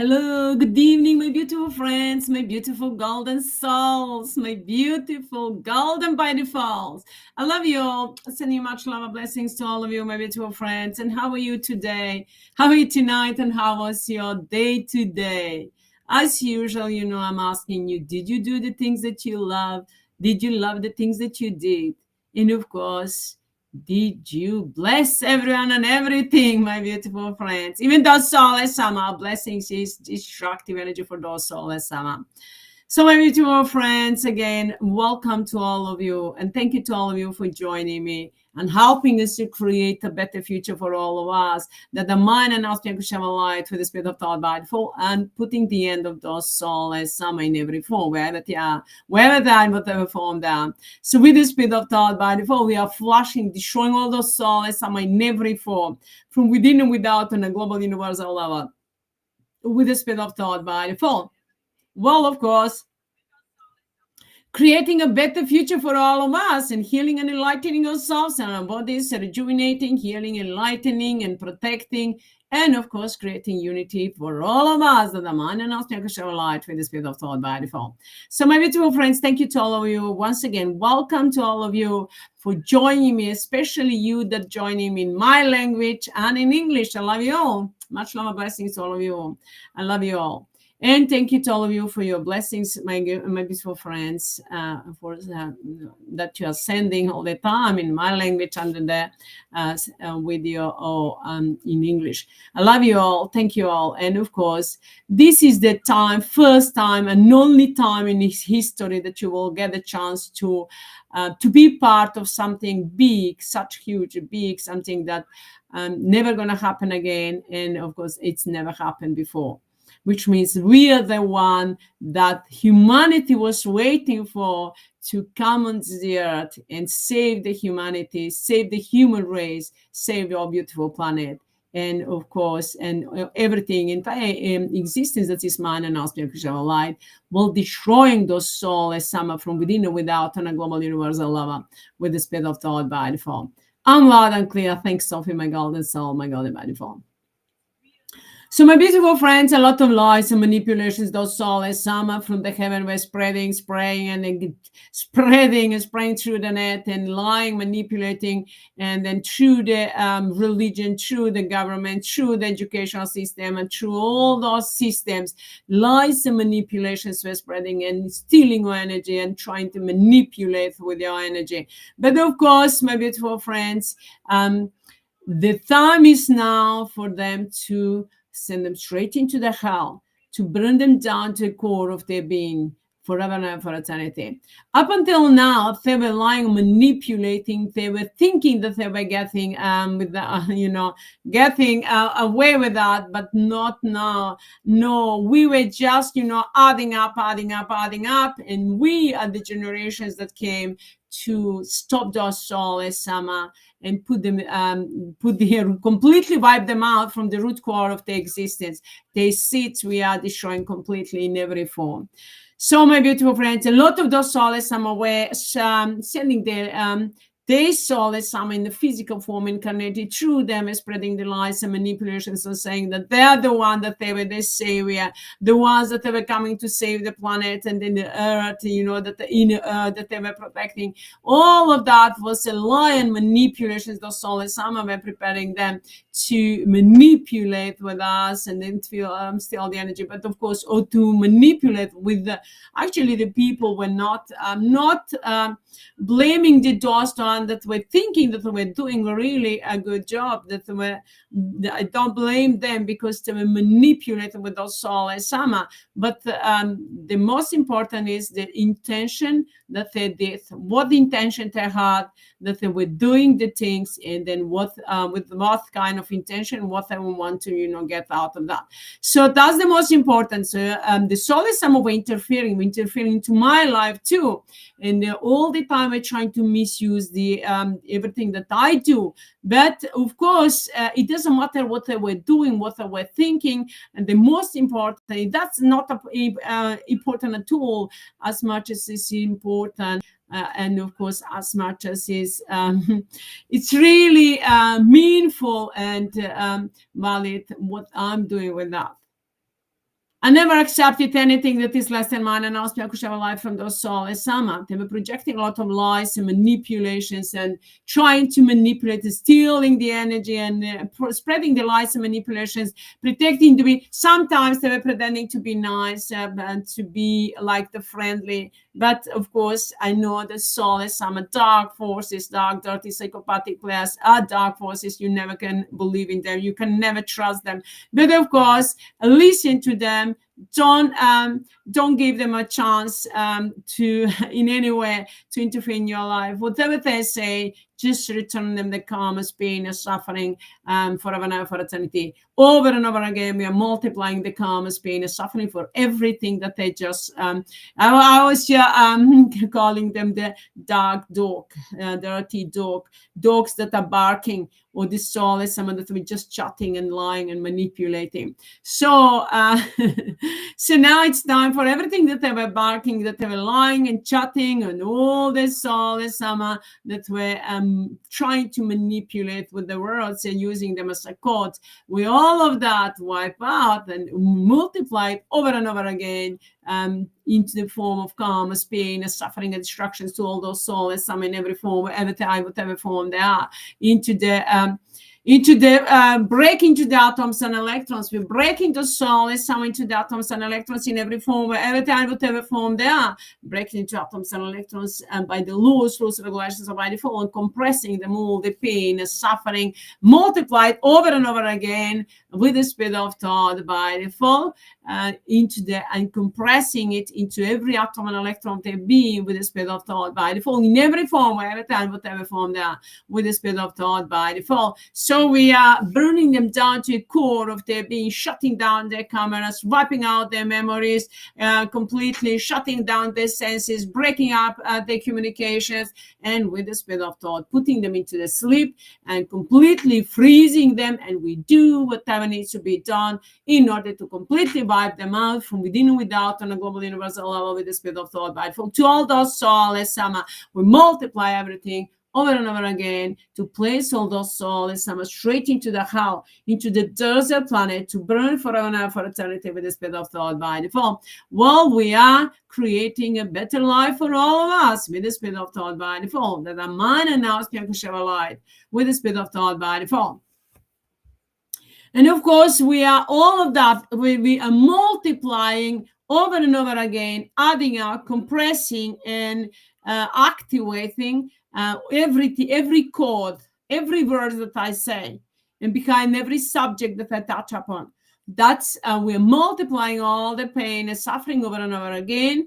Hello, good evening, my beautiful friends, my beautiful golden souls, my beautiful golden by default. I love you all. Sending you much love and blessings to all of you, my beautiful friends. And how are you today? How are you tonight? And how was your day today? As usual, I'm asking you, did you do the things that you love? Did you love the things that you did? And of course, did you bless everyone and everything, my beautiful friends? Even though Souless Amma, blessings is destructive energy for those Souless Amma. So, my beautiful friends, again, welcome to all of you. And thank you to all of you for joining me and helping us to create a better future for all of us. That the mind and us can shine a light with the spirit of thought by default and putting the end of those Souless Amma in every form, wherever they are, whatever form they are. So, with the spirit of thought by default, we are flushing, destroying all those Souless Amma in every form, from within and without, on a global universal level, with the spirit of thought by default. Well, of course, creating a better future for all of us and healing and enlightening ourselves and our bodies, rejuvenating, healing, enlightening, and protecting, and of course, creating unity for all of us that the mind and us can show light with the spirit of thought by default. So, my beautiful friends, thank you to all of you. Once again, welcome to all of you for joining me, especially you that joining me in my language and in English. I love you all. Much love and blessings to all of you. I love you all. And thank you to all of you for your blessings, my beautiful friends, for that you are sending all the time in my language and the video or in English. I love you all. Thank you all. And of course, this is the time, first time and only time in history that you will get a chance to be part of something big, such huge, big, something that never going to happen again. And of course, it's never happened before. Which means we are the one that humanity was waiting for to come on the earth and save the humanity, save the human race, save our beautiful planet. And of course, and everything, entire existence that is mine and our spiritual light, will destroying those Souless Amma from within and without on a global universal level with the spirit of thought by default. I'm loud and clear. Thanks, Sophie, my golden soul, my golden by default. So, my beautiful friends, a lot of lies and manipulations, those Souless Amma from the heaven were spraying and spraying through the net and lying, manipulating, and then through the religion, through the government, through the educational system, and through all those systems, lies and manipulations were spreading and stealing your energy and trying to manipulate with your energy. But of course, my beautiful friends, the time is now for them to send them straight into the hell, to burn them down to the core of their being forever and for eternity. Up until now, they were lying, manipulating. They were thinking that they were getting getting away with that, but not now. No, we were just adding up, and we are the generations that came to stop those Souless Amma and completely wipe them out from the root core of their existence. Their seeds we are destroying completely in every form. So, my beautiful friends, a lot of those Souless Amma were sending their Souless Amma in the physical form incarnated through them, spreading the lies and manipulations and saying that they're the one, that they were the savior, the ones that they were coming to save the planet and then the earth, that the inner earth that they were protecting. All of that was a lie and manipulations. Those Souless Amma were preparing them to manipulate with us and then feel steal the energy, but of course, or to manipulate with the people were not blaming the Dostan that were thinking that they were doing really a good job, I don't blame them because they were manipulated with those Souless Amma. But the most important is the intention that they did, what intention they had, that they were doing the things, and then with what kind of intention, what they want to get out of that. So that's the most important. So the Souless Amma were interfering into my life too, and all the time we're trying to misuse the everything that I do. But of course, it doesn't matter what they were doing, what they were thinking, and the most important, that's not important at all, as much as it's important. And of course, as much as is, it's really meaningful and valid what I'm doing with that. I never accepted anything that is less than mine, and asked me I could have a life from those Souless Amma. They were projecting a lot of lies and manipulations and trying to manipulate, stealing the energy and spreading the lies and manipulations, pretending to be, sometimes they were pretending to be nice and to be like the friendly. But of course, I know the Souless Amma, dark forces, dark, dirty, psychopathic players are dark forces. You never can believe in them. You can never trust them. But of course, listen to them. Don't give them a chance to in any way to interfere in your life. Whatever they say, just return them the karma's pain and suffering forever and ever, for eternity. Over and over again, we are multiplying the karma's pain and suffering for everything that they just. I was calling them the dark dog, dirty dog, dogs that are barking, or the soul is someone that we're just chatting and lying and manipulating. So, so now it's time for everything that they were barking, that they were lying and chatting, and all the Souless Amma that were trying to manipulate with the words and using them as a code. We all of that wipe out and multiply it over and over again into the form of karma, pain, and suffering and destructions to all those souls, some in every form, whatever form they are, into the break into the atoms and electrons. We break into souls, some into the atoms and electrons in every form, whatever form they are, breaking into atoms and electrons by the rules, regulations of by default, and compressing them all, the pain and suffering, multiplied over and over again with the speed of thought by default, into the, and compressing it into every atom and electron of their being with the speed of thought by default, in every form, whatever form they are, with the speed of thought by default. So we are burning them down to the core of their being, shutting down their cameras, wiping out their memories, completely shutting down their senses, breaking up their communications, and with the speed of thought, putting them into the sleep and completely freezing them. And we do whatever needs to be done in order to completely wipe them out from within and without on a global universal level with the speed of thought by default. To all those Souless Amma, we multiply everything over and over again to place all those Souless Amma straight into the hell, into the desert planet, to burn forever and ever for eternity with the speed of thought by default. Well, we are creating a better life for all of us with the speed of thought by default. That are mine and now Sheva light with the speed of thought by default. And of course, we are all of that. We are multiplying over and over again, adding up, compressing, and activating every code, every word that I say, and behind every subject that I touch upon. That's we're multiplying all the pain and suffering over and over again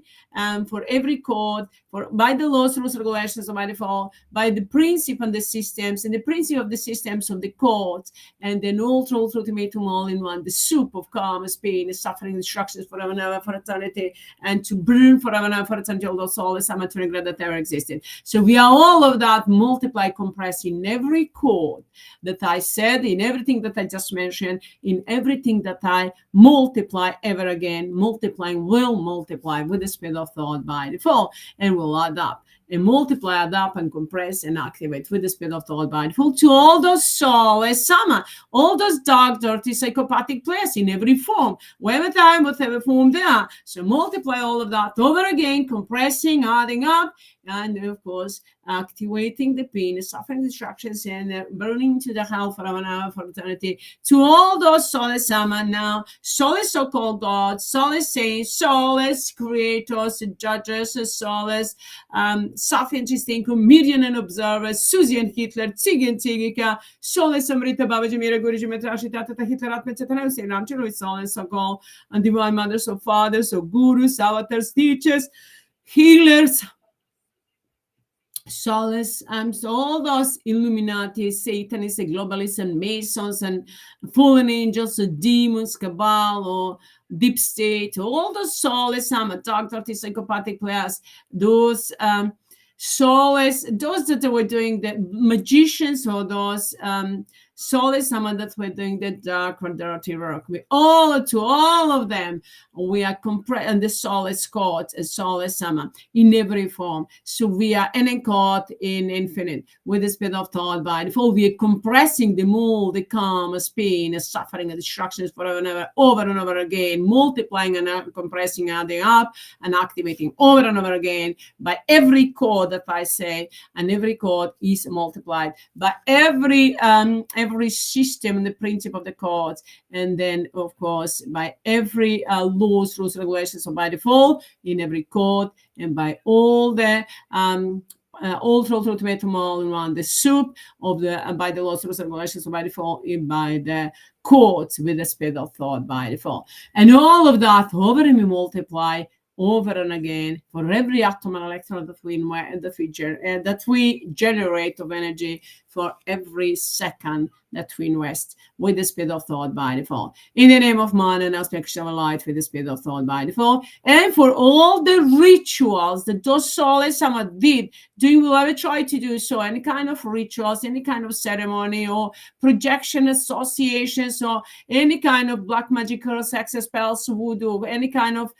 for every code, by the laws, rules, regulations of by default, by the principle and the systems, and the principle of the systems of the codes, and then all truth, ultimatum, all in one, the soup of karma, pain, suffering, destructions forever and ever for eternity, and to burn forever and ever for eternity all those souls, I'm to regret that ever existed. So we are all of that multiply, compress in every code that I said, in everything that I just mentioned, in everything that I multiply ever again. Multiplying will multiply with the speed of thought by default, and will add up and multiply, add up, and compress and activate with the speed of thought by default to all those Souless Amma, all those dark, dirty, psychopathic players in every form, whatever form they are. So multiply all of that over again, compressing, adding up, and of course activating the pain, suffering, destructions, and burning to the hell forever and ever for eternity to all those Souless Amma now, Souless so-called gods, Souless saints, Souless creators, judges, Souless SAFI and TRISTANKO, MIRYANA and observers, SUZY and HEATRT, CIGI and CIGIKA, Souless Amrita, Babaji, Mira, Guriji, Metrashi, Tata, HEATRT, etc. Ram, Chilo, Souless, so called, and divine mothers, so fathers, so gurus, avatars, teachers, healers, Souless, so all those Illuminati, Satanists, globalists, and Masons, and fallen angels, or demons, cabal, or deep state, all those Souless Amma, dark, dirty, psychopathic players, those Souless, those that were doing the magicians, or those Souless Amma, that we're doing the dark or dirty work. We all of them, we are compressed, and the Souless God, Souless Amma, in every form. So we are encoded in infinite with the speed of thought by default. We are compressing the mold, the calm, pain, the suffering, and destructions forever and ever, over and over again, multiplying and compressing, adding up and activating over and over again by every code that I say, and every code is multiplied by every system and the principle of the codes, and then of course by every laws, rules, regulations, so by default in every code, and by all the all through ultimatum all in one, the soup of the by the laws, rules, regulations, so by default in by the codes with the speed of thought by default, and all of that over and we multiply over and again for every atom and electron that we generate of energy for every second that we invest with the speed of thought by default. In the name of man and aspect of light with the speed of thought by default. And for all the rituals that those Souless Amma did, doing whatever try to do so, any kind of rituals, any kind of ceremony or projection associations or any kind of black magical sex spells, voodoo, any kind of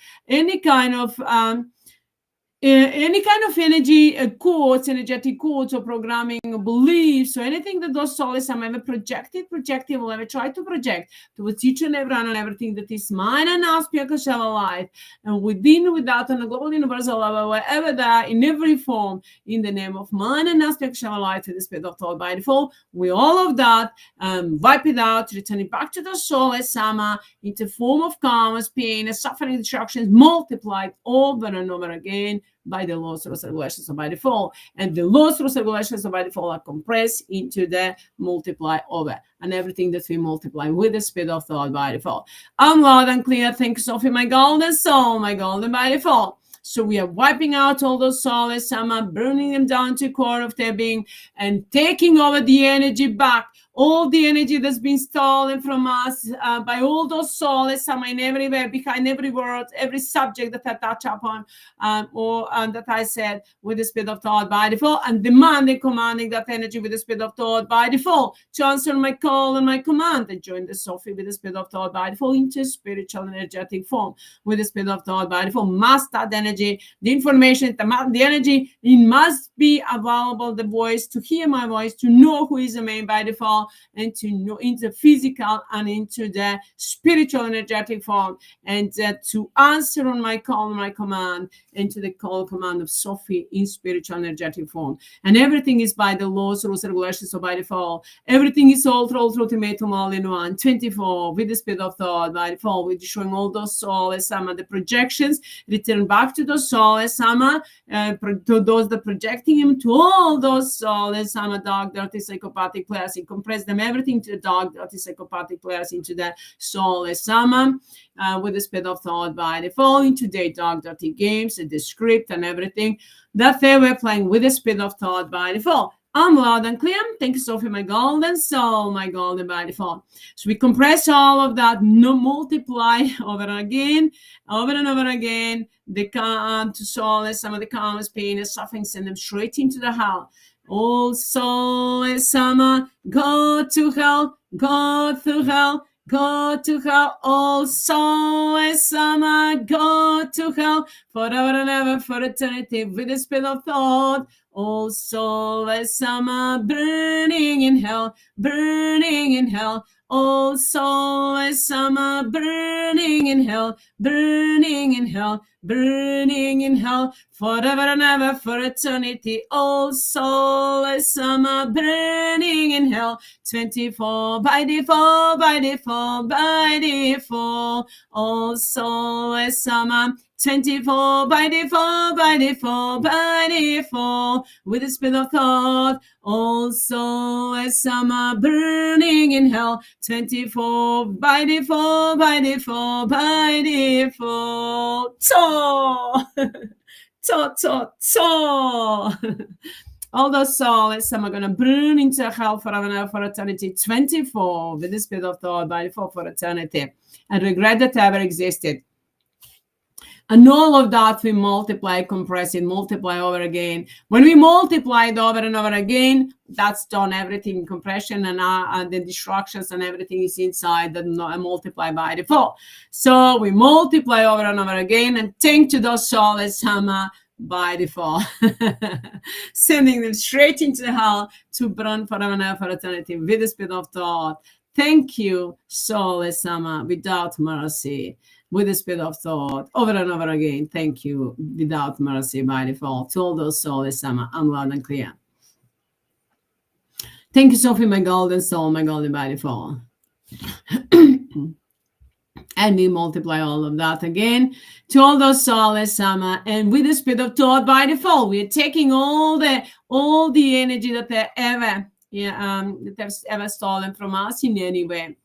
energy codes, energetic codes or programming beliefs or anything that those Souless Amma ever projected, will ever try to project towards each and every one and everything that is mine and aspect of life, and within, without, on a global universal level, wherever that, in every form, in the name of mine and aspect of life, with the spirit of thought by default, we all of that wipe it out, returning back to the Souless Amma into form of karmas, pain, suffering, destructions, multiplied over and over again by the laws, rules, regulations by default, and the laws, rules, regulations by default are compressed into the multiply over, and everything that we multiply with the speed of thought by default. I'm loud and clear. Thank you, Sophie, my golden soul, my golden by default. So we are wiping out all those Souless Amma, burning them down to core of their being, and taking over the energy back, all the energy that's been stolen from us by all those Souless Amma in everywhere, behind every word, every subject that I touch upon, or that I said with the speed of thought by default, and demanding, commanding that energy with the speed of thought by default to answer my call and my command, and join the Sophie with the speed of thought by default into spiritual energetic form with the speed of thought by default. Must that energy, the information, the energy, it must be available, the voice, to hear my voice, to know who is the main by default, and to know into physical and into the spiritual energetic form, and to answer on my call and my command, into the call command of Sophie in spiritual energetic form. And everything is by the laws, rules, regulations, so by default. Everything is all through ultimatum all in one, 24 with the speed of thought by default, with showing all those Souless Amma, the projections, return back to those Souless Amma, to those that projecting him, to all those Souless Amma, dark, dirty, psychopathic players, and compress them everything to the dark, dirty, psychopathic players into the Souless Amma, with the speed of thought by default, into their dark, dirty games, the script and everything that they were playing with the speed of thought by default. I'm loud and clear. Thank you, Sophie, my golden soul, my golden by default. So we compress all of that, no multiply over and over again, the calm to Souless Amma, the calmness, pain, and suffering, send them straight into the hell. All Souless Amma, go to hell, go to hell. Go to hell, all Souless Amma, go to hell, forever and ever, for eternity, with the speed of thought. All Souless Amma, burning in hell, burning in hell. All Souless Amma, burning in hell, burning in hell, burning in hell, forever and ever, for eternity. All Souless Amma, burning in hell, 24 by default, by default, by default. All Souless Amma, 24 by default, by default, by default, with the speed of thought. All Souless Amma, burning in hell, 24 by default, by default, by default. All those Souless Amma are going to burn into hell forever and ever, for eternity, 24 with the speed of thought by default, for eternity, and regret that ever existed. And all of that we multiply, compress it, multiply over again. When we multiply it over and over again, that's done everything, compression and the destructions and everything is inside and multiply by default. So we multiply over and over again and thank to those Souless Amma by default, sending them straight into hell to burn forever and ever for eternity with the speed of thought. Thank you, Souless Amma, without mercy, with the speed of thought, over and over again. Thank you, without mercy, by default, to all those Souless Amma. I'm loud and clear. Thank you, Sophie, my golden soul, my golden by default. And we multiply all of that again to all those Souless Amma, and with the speed of thought by default, we are taking all the energy that they ever that they've ever stolen from us in any way,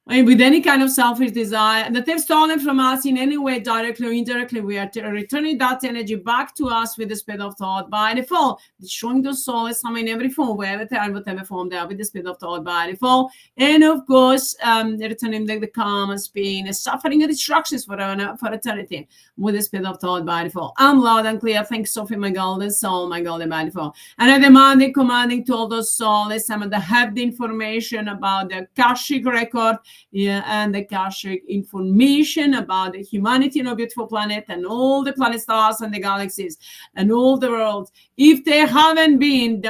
with any kind of selfish desire that they've stolen from us in any way, directly or indirectly. We are returning that energy back to us with the speed of thought by default, destroying those Souless Amma in every form, wherever they are, whatever form they are, with the speed of thought by default. And of course, returning the karma, pain, suffering, and destructions for eternity with the speed of thought by default. I'm loud and clear. Thanks, Sophie, my golden soul, my golden by default. And I'm commanding to all those Souless Amma that have the information about the Akashic record, and the Akashic information about the humanity on a beautiful planet and all the planet stars and the galaxies and all the worlds. If they haven't been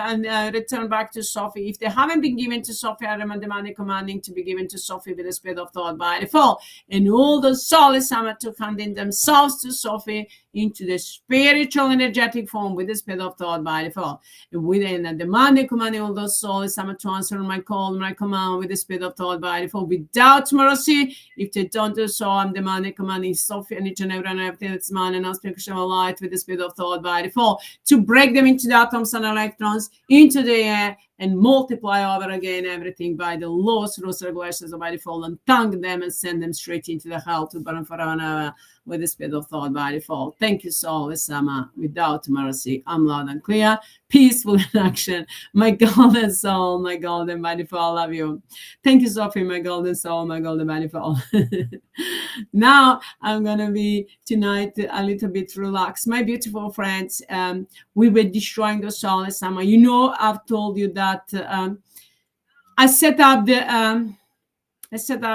returned back to Sophie, if they haven't been given to Sophie, I am demanding, commanding to be given to Sophie with the speed of thought by default. And all the Souless Amma to hand in themselves to Sophie into the spiritual energetic form with the speed of thought by default. And within and demanding, commanding all those Souless Amma to answer my call, my command with the speed of thought by default without mercy. If they don't do so, I'm demanding, commanding Sophie and each and everything that's man and spiritual light with the speed of thought by default to break them into the atoms and electrons into the air and multiply over again everything by the laws, rules, regulations of by default, and thank them and send them straight into the hell to burn forever and ever with the speed of thought by default. Thank you, Souless Amma, without mercy. I'm loud and clear, peaceful in action. My golden soul, my golden by default, love you. Thank you, Sophie, my golden soul, my golden by default. Now I'm gonna be tonight a little bit relaxed. My beautiful friends, we were destroying the Souless Amma. You know, I've told you that I set up the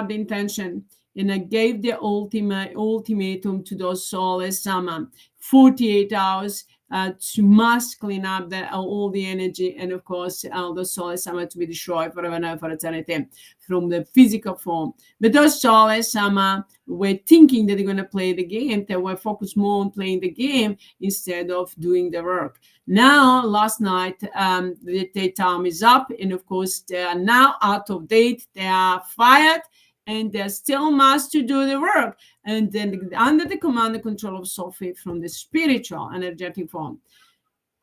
intention, and I gave the ultimatum to those Souless Amma, 48 hours to mass clean up all the energy, and of course all the Souless Amma to be destroyed forever and ever for eternity from the physical form. But those Souless Amma were thinking that they're going to play the game. They were focused more on playing the game instead of doing the work. Now, last night, the time is up, and of course they are now out of date. They are fired, and there's still mass to do the work. And then under the command and control of Sophie from the spiritual energetic form.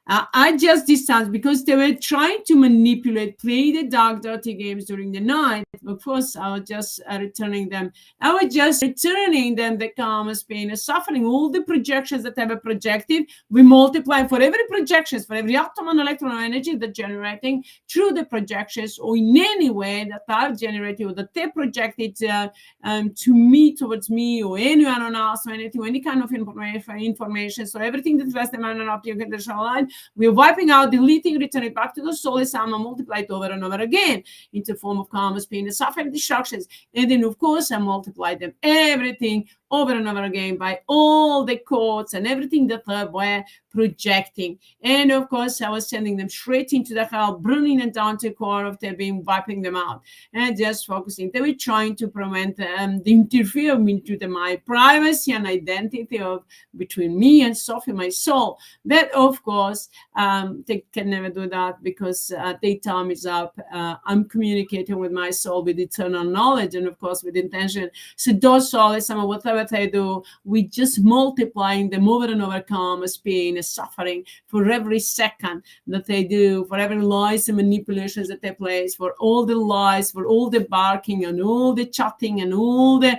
I just distanced because they were trying to manipulate, play the dark, dirty games during the night. Of course, I was just returning them. I was just returning them the karma, pain, and suffering. All the projections that I have projected, we multiply for every projections, for every atom and electron of energy that's generating through the projections or in any way that I've generated or that they projected to me, towards me, or anyone else, or anything, any kind of information. So everything that was the man and up unconditional light, we're wiping out, deleting, returning back to the Souless Amma, multiplied over and over again into the form of karma, pain, and suffering, destructions. And then, of course, I multiplied them, everything, over and over again by all the codes and everything that they were projecting. And of course, I was sending them straight into the hell, burning them down to the core of their being, wiping them out, and just focusing. They were trying to prevent the interfere into my privacy and identity of between me and Sophie, my soul. But of course, they can never do that because their time is up. I'm communicating with my soul with eternal knowledge and of course with intention. So those souls, whatever they do, we just multiplying them over and over, karma, pain, and suffering for every second that they do, for every lies and manipulations that they place, for all the lies, for all the barking and all the chatting and all the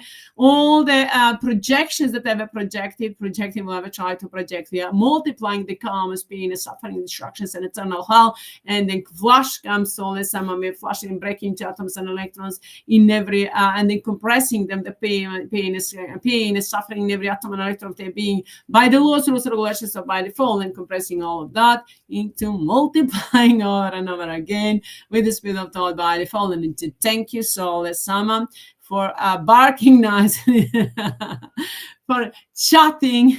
projections that they ever projecting will ever try to project. We are multiplying the karma, pain, and suffering, destructions, and eternal hell, and then flash comes Souless Amma, we're flashing, breaking into atoms and electrons in every and then compressing them, the pain pain, suffering in every atom and electron of their being by the laws, rules, regulations of by default, and compressing all of that into multiplying over and over again with the speed of thought by default. And into thank you, Souless Amma, for barking nicely, for chatting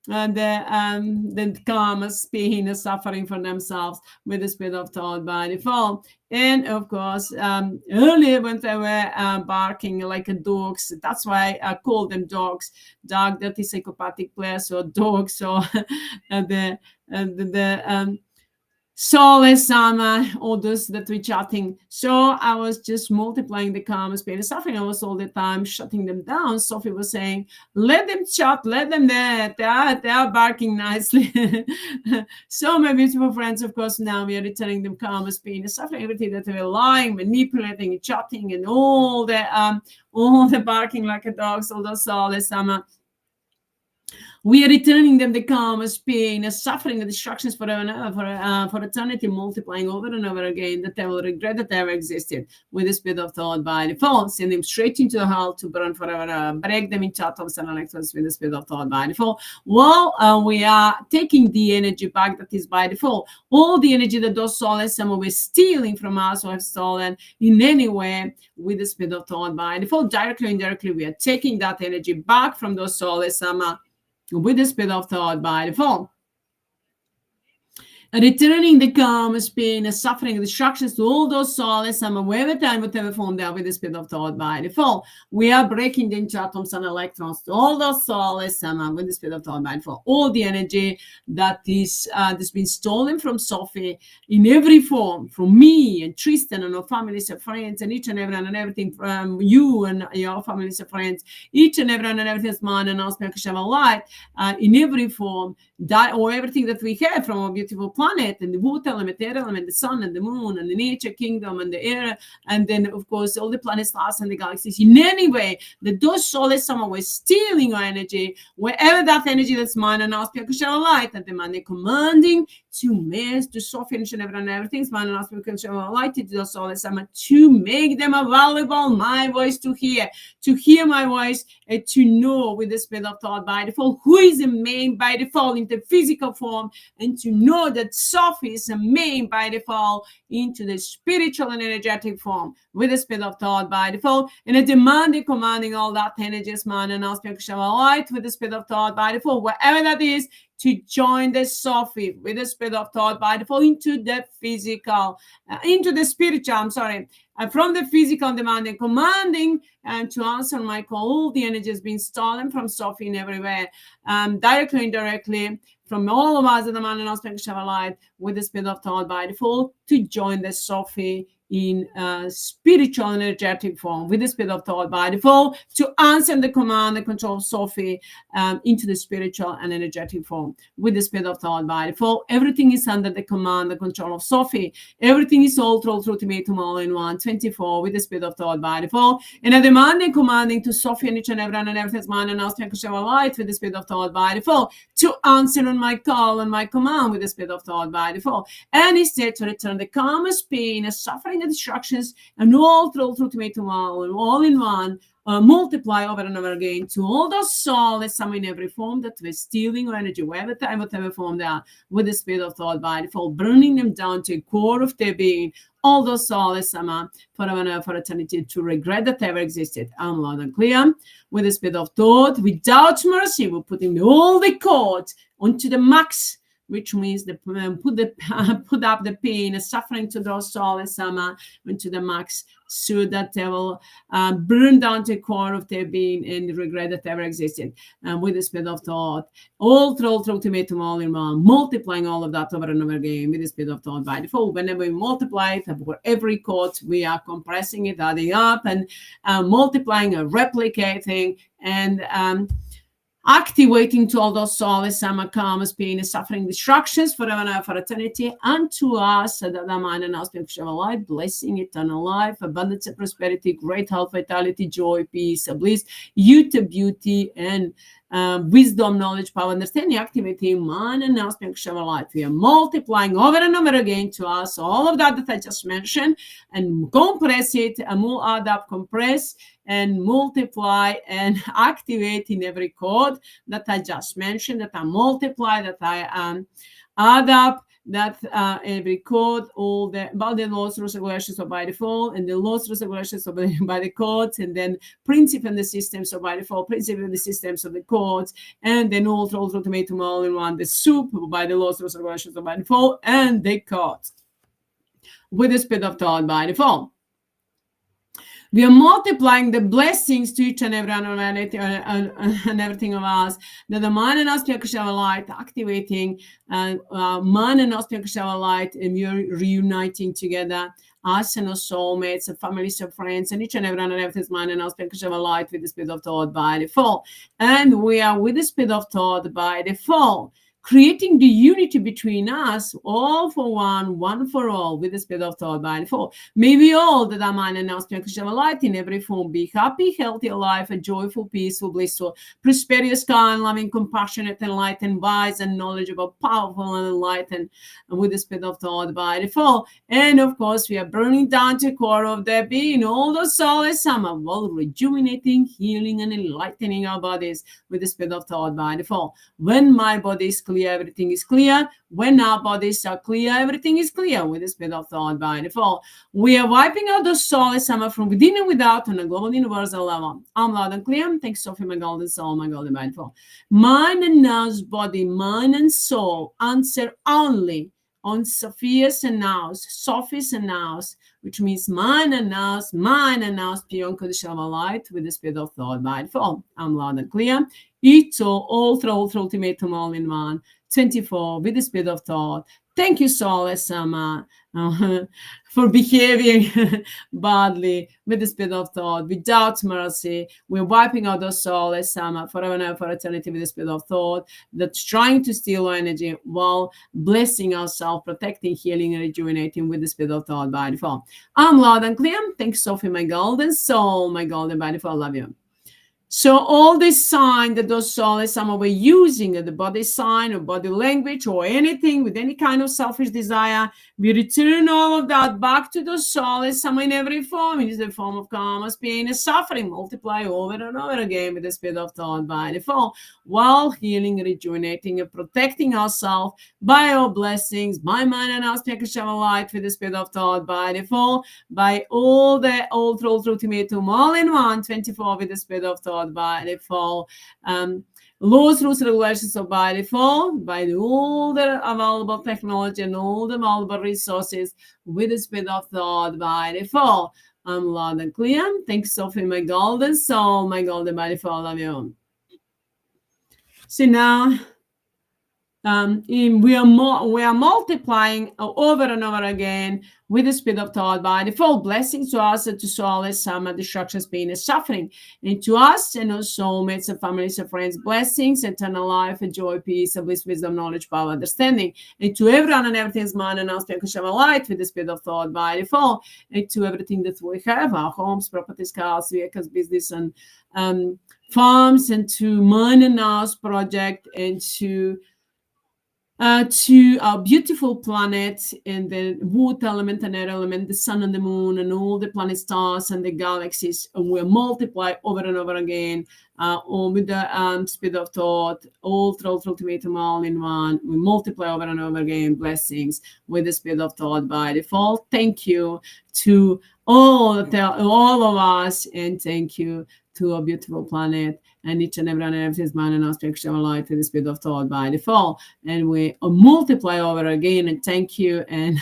the karmas, pain, suffering for themselves with the speed of thought by default. And of course, earlier when they were barking like a dogs, that's why I call them dogs. Dog, that is psychopathic players, or dogs, or the Souless Amma, all those that we're chatting. So I was just multiplying the karmas, pain, and suffering. I was all the time shutting them down. Sophie was saying, let them chat, let them there. They are barking nicely. So my beautiful friends, of course, now we are returning them karmas, pain, and suffering, everything that they were lying, manipulating, chatting, and all the barking like a dog, all those Souless Amma. We are returning them the karmas, pain, suffering, and destructions for eternity, multiplying over and over again, that they will regret that they ever existed with the speed of thought by default. Send them straight into the hell to burn forever, break them into atoms and electrons with the speed of thought by default. While we are taking the energy back that is by default, all the energy that those Souless Amma were stealing from us or have stolen in any way with the speed of thought by default, directly or indirectly, we are taking that energy back from those Souless Amma with the speed of thought by default. Returning the karmas, pain, suffering, destructions to all those Souless Amma, wherever time, whatever form they are, with the speed of thought by default. We are breaking them into atoms and electrons to all those Souless Amma with the speed of thought by default. All the energy that is that's been stolen from Sophie in every form, from me and Tristan and our families and friends, and each and everyone and everything from you and your families and friends, each and everyone and everything is mine and our spiritual light in every form, or everything that we have from our beautiful planet, and the water element, the air element, the sun and the moon and the nature kingdom and the air, and then of course all the planets, stars and the galaxies, in any way that those Souless Amma were stealing our energy, wherever that energy that's mine and our spiritual light, and demanding, commanding to mass, to soften and everything, mine and our spiritual light, to those Souless Amma, to make them available, my voice to hear my voice, and to know with the speed of thought by default who is the main by default in the physical form, and to know that Sophie is a main by default into the spiritual and energetic form with the speed of thought by default, and a demanding, commanding all that energy, man and our spiritual light with the speed of thought by default, wherever that is, to join the Sophie with the speed of thought by default into the physical, into the spiritual, from the physical, demanding, commanding, and to answer my call, all the energy has been stolen from Sophie in everywhere, directly, indirectly, from all of us in the man and our spiritual light with the speed of thought by default, to join the Sophie in spiritual and energetic form with the speed of thought by default, to answer the command and control of Sophie into the spiritual and energetic form with the speed of thought by default. Everything is under the command and control of Sophie. Everything is all through ultimatum all in one, 24 with the speed of thought by default. And a demanding, commanding to Sophie and each and everyone and everything's mind and asking control light with the speed of thought by default, to answer on my call and my command with the speed of thought by default. And instead to return the karmas, pain, and suffering, the destructions, and all through ultimatum all in one, multiply over and over again to all those Souless Amma in every form that we're stealing or energy, whatever time, whatever form they are, with the speed of thought by default, burning them down to the core of their being, all those Souless Amma forever and ever for eternity, to regret that they ever existed. I'm loud and clear. With the speed of thought, without mercy, we're putting all the cords onto the max, which means put up the pain and suffering to those Souless Amma into the max, so that they will burn down to the core of their being and regret that they ever existed. With the speed of thought, all through ultimatum all in one, multiplying all of that over and over again with the speed of thought by default. Whenever we multiply it for every chord, we are compressing it, adding up, and multiplying and replicating and activating to all those Souless Amma karmas, pain, and suffering, destructions forever and ever for eternity, unto us, that the mind and our spiritual life, blessing, eternal life, abundance and prosperity, great health, vitality, joy, peace, bliss, youth, beauty, and wisdom, knowledge, power, understanding, activating man and now spiritual light. We are multiplying over and over again to us all of that I just mentioned, and compress it, and we'll add up, compress and multiply and activate in every code that I just mentioned, that I multiply, that I add up, that every code, all the about the laws, rules, regulations are by default, and the laws, rules, regulations are by the codes, and then principle and the systems are by default, principle and the systems of the codes, and then ultimatum all in one, the soup by the laws, rules, regulations are by default, and the codes with the speed of thought by default. We are multiplying the blessings to each and every one of and everything of us. That the man and us spiritual light activating, man and us spiritual light, and we are reuniting together. Us and our soulmates, and families, and friends, and each and every one of everything man and us spiritual light with the speed of thought by default. And we are with the speed of thought by default, creating the unity between us, all for one, one for all, with the speed of thought by default. May we all, that are man and us spiritual light in every form, be happy, healthy, alive, a joyful, peaceful, blissful, prosperous, kind, loving, compassionate, enlightened, wise, and knowledgeable, powerful, and enlightened, with the speed of thought by default. And of course, we are burning down to the core of their being, all the Souless Amma, while rejuvenating, healing, and enlightening our bodies with the speed of thought by default. When my body is clear, everything is clear. When our bodies are clear, everything is clear with the speed of thought by default. We are wiping out the Souless Amma from within and without on a global universal level. I'm loud and clear. Thanks, Sophie, my golden soul, my golden by default. Mind and now's body, mind and soul answer only on Sophia's and now's, Sophie's and now's, which means mine and now's, pure unconditional light with the speed of thought by default. I'm loud and clear. It's all through ultimatum all in one, 24 with the speed of thought. Thank you, Souless Amma, for behaving badly with the speed of thought, without mercy. We're wiping out those Souless Amma forever and ever, for eternity with the speed of thought that's trying to steal our energy while blessing ourselves, protecting, healing, and rejuvenating with the speed of thought by default. I'm loud and clear. Thanks, Sophie, my golden soul, my golden by default. Love you. So all this sign that those Souless Amma were using, the body sign or body language or anything with any kind of selfish desire, we return all of that back to the Souless Amma in every form. It is the form of karma, pain, and suffering, multiply over and over again with the speed of thought by default, while healing, rejuvenating, and protecting ourselves by our blessings, by mind and our spiritual light with the speed of thought by default, by all the ultimatum all in one, 24 with the speed of thought by default, laws, rules, regulations of by default, by all the available technology and all the available resources with the speed of thought by default. I'm loud and clear. Thanks, Sophie, my golden soul, my golden by default. Love you. So now we are multiplying over and over again with the speed of thought by default. Blessings to us and to Souless Amma, destructions, pain, and suffering, and to us and our soulmates and families and friends, blessings, eternal life, and joy, peace, and bliss, wisdom, knowledge, power, understanding, and to everyone and everything's mind and our spiritual light with the speed of thought by default, and to everything that we have, our homes, properties, cars, vehicles, business, and farms, and to mine and ours project, and to our beautiful planet and the wood element and air element, the sun and the moon and all the planet stars and the galaxies, and we multiply over and over again all with the speed of thought, all through ultimatum all in one. We multiply over and over again blessings with the speed of thought by default. Thank you to all of us, and thank you to our beautiful planet and each and every one of his mind and our spiritual light with the speed of thought by default. And we multiply over again, and thank you, and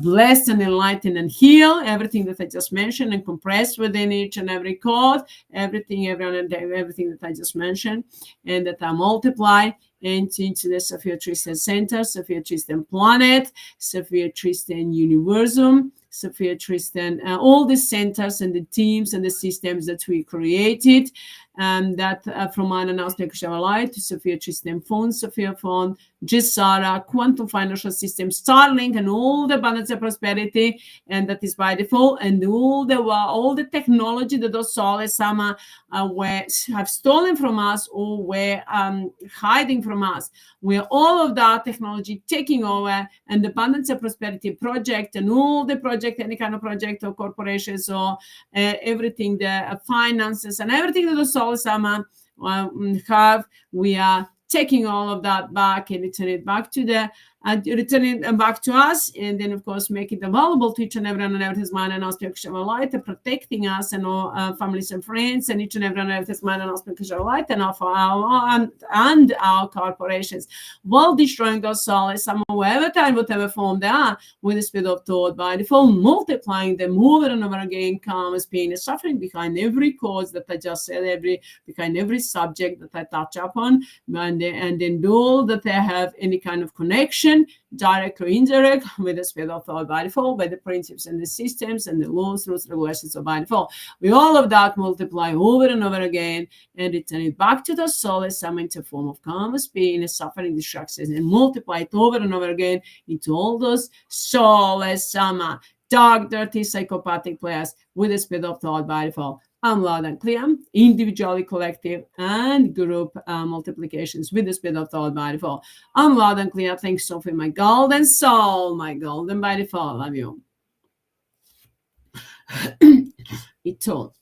bless and enlighten and heal everything that I just mentioned, and compress within each and every code, everything, everyone, and everything that I just mentioned, and that I multiply into the Sophia Tristan Center, Sophia Tristan Planet, Sophia Tristan Universum, Sophia Tristan, all the centers and the teams and the systems that we created, that from Anna Spiritual Light to Sophia Tristan Phone, Sophia Phone, GISARA, quantum financial system, Starlink, and all the abundance and prosperity, and that is by default, and all the technology that those Souless Amma have stolen from us or were hiding from us. We're all of that technology taking over, and the abundance and prosperity project and all the project, any kind of project or corporations or everything, the finances and everything that the Souless Amma have, we are taking all of that back and return it back to return it back to us, and then of course make it available to each and everyone and every mind and aspect of our light, protecting us and our families and friends, and each and everyone and every mind and aspect of our light, and our corporations, while destroying those souls, some whatever time, whatever form they are, with the speed of thought by default, multiplying them over and over again, calm, pain, and suffering behind every cause that I just said, behind every subject that I touch upon, and then all that they have any kind of connection, direct or indirect, with the speed of thought by default, by the principles and the systems and the laws, rules, regulations of by default. We all of that multiply over and over again and return it back to the Souless Amma into form of karma, pain, suffering, distractions, and multiply it over and over again into all those Souless Amma, dark, dirty, psychopathic players with the speed of thought by default. I'm loud and clear, individually, collective, and group multiplications with the speed of thought by default. I'm loud and clear. Thanks, Sophie, my golden soul, my golden by default. Love you. It's all.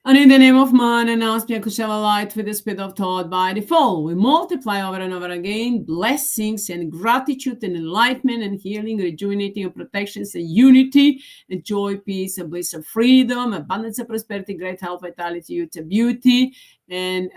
And in the name of man and Aspia Kushava light with the speed of thought by default, we multiply over and over again blessings and gratitude and enlightenment and healing, rejuvenating and protections and unity and joy, peace and bliss and freedom, abundance and prosperity, great health, vitality, youth and beauty, and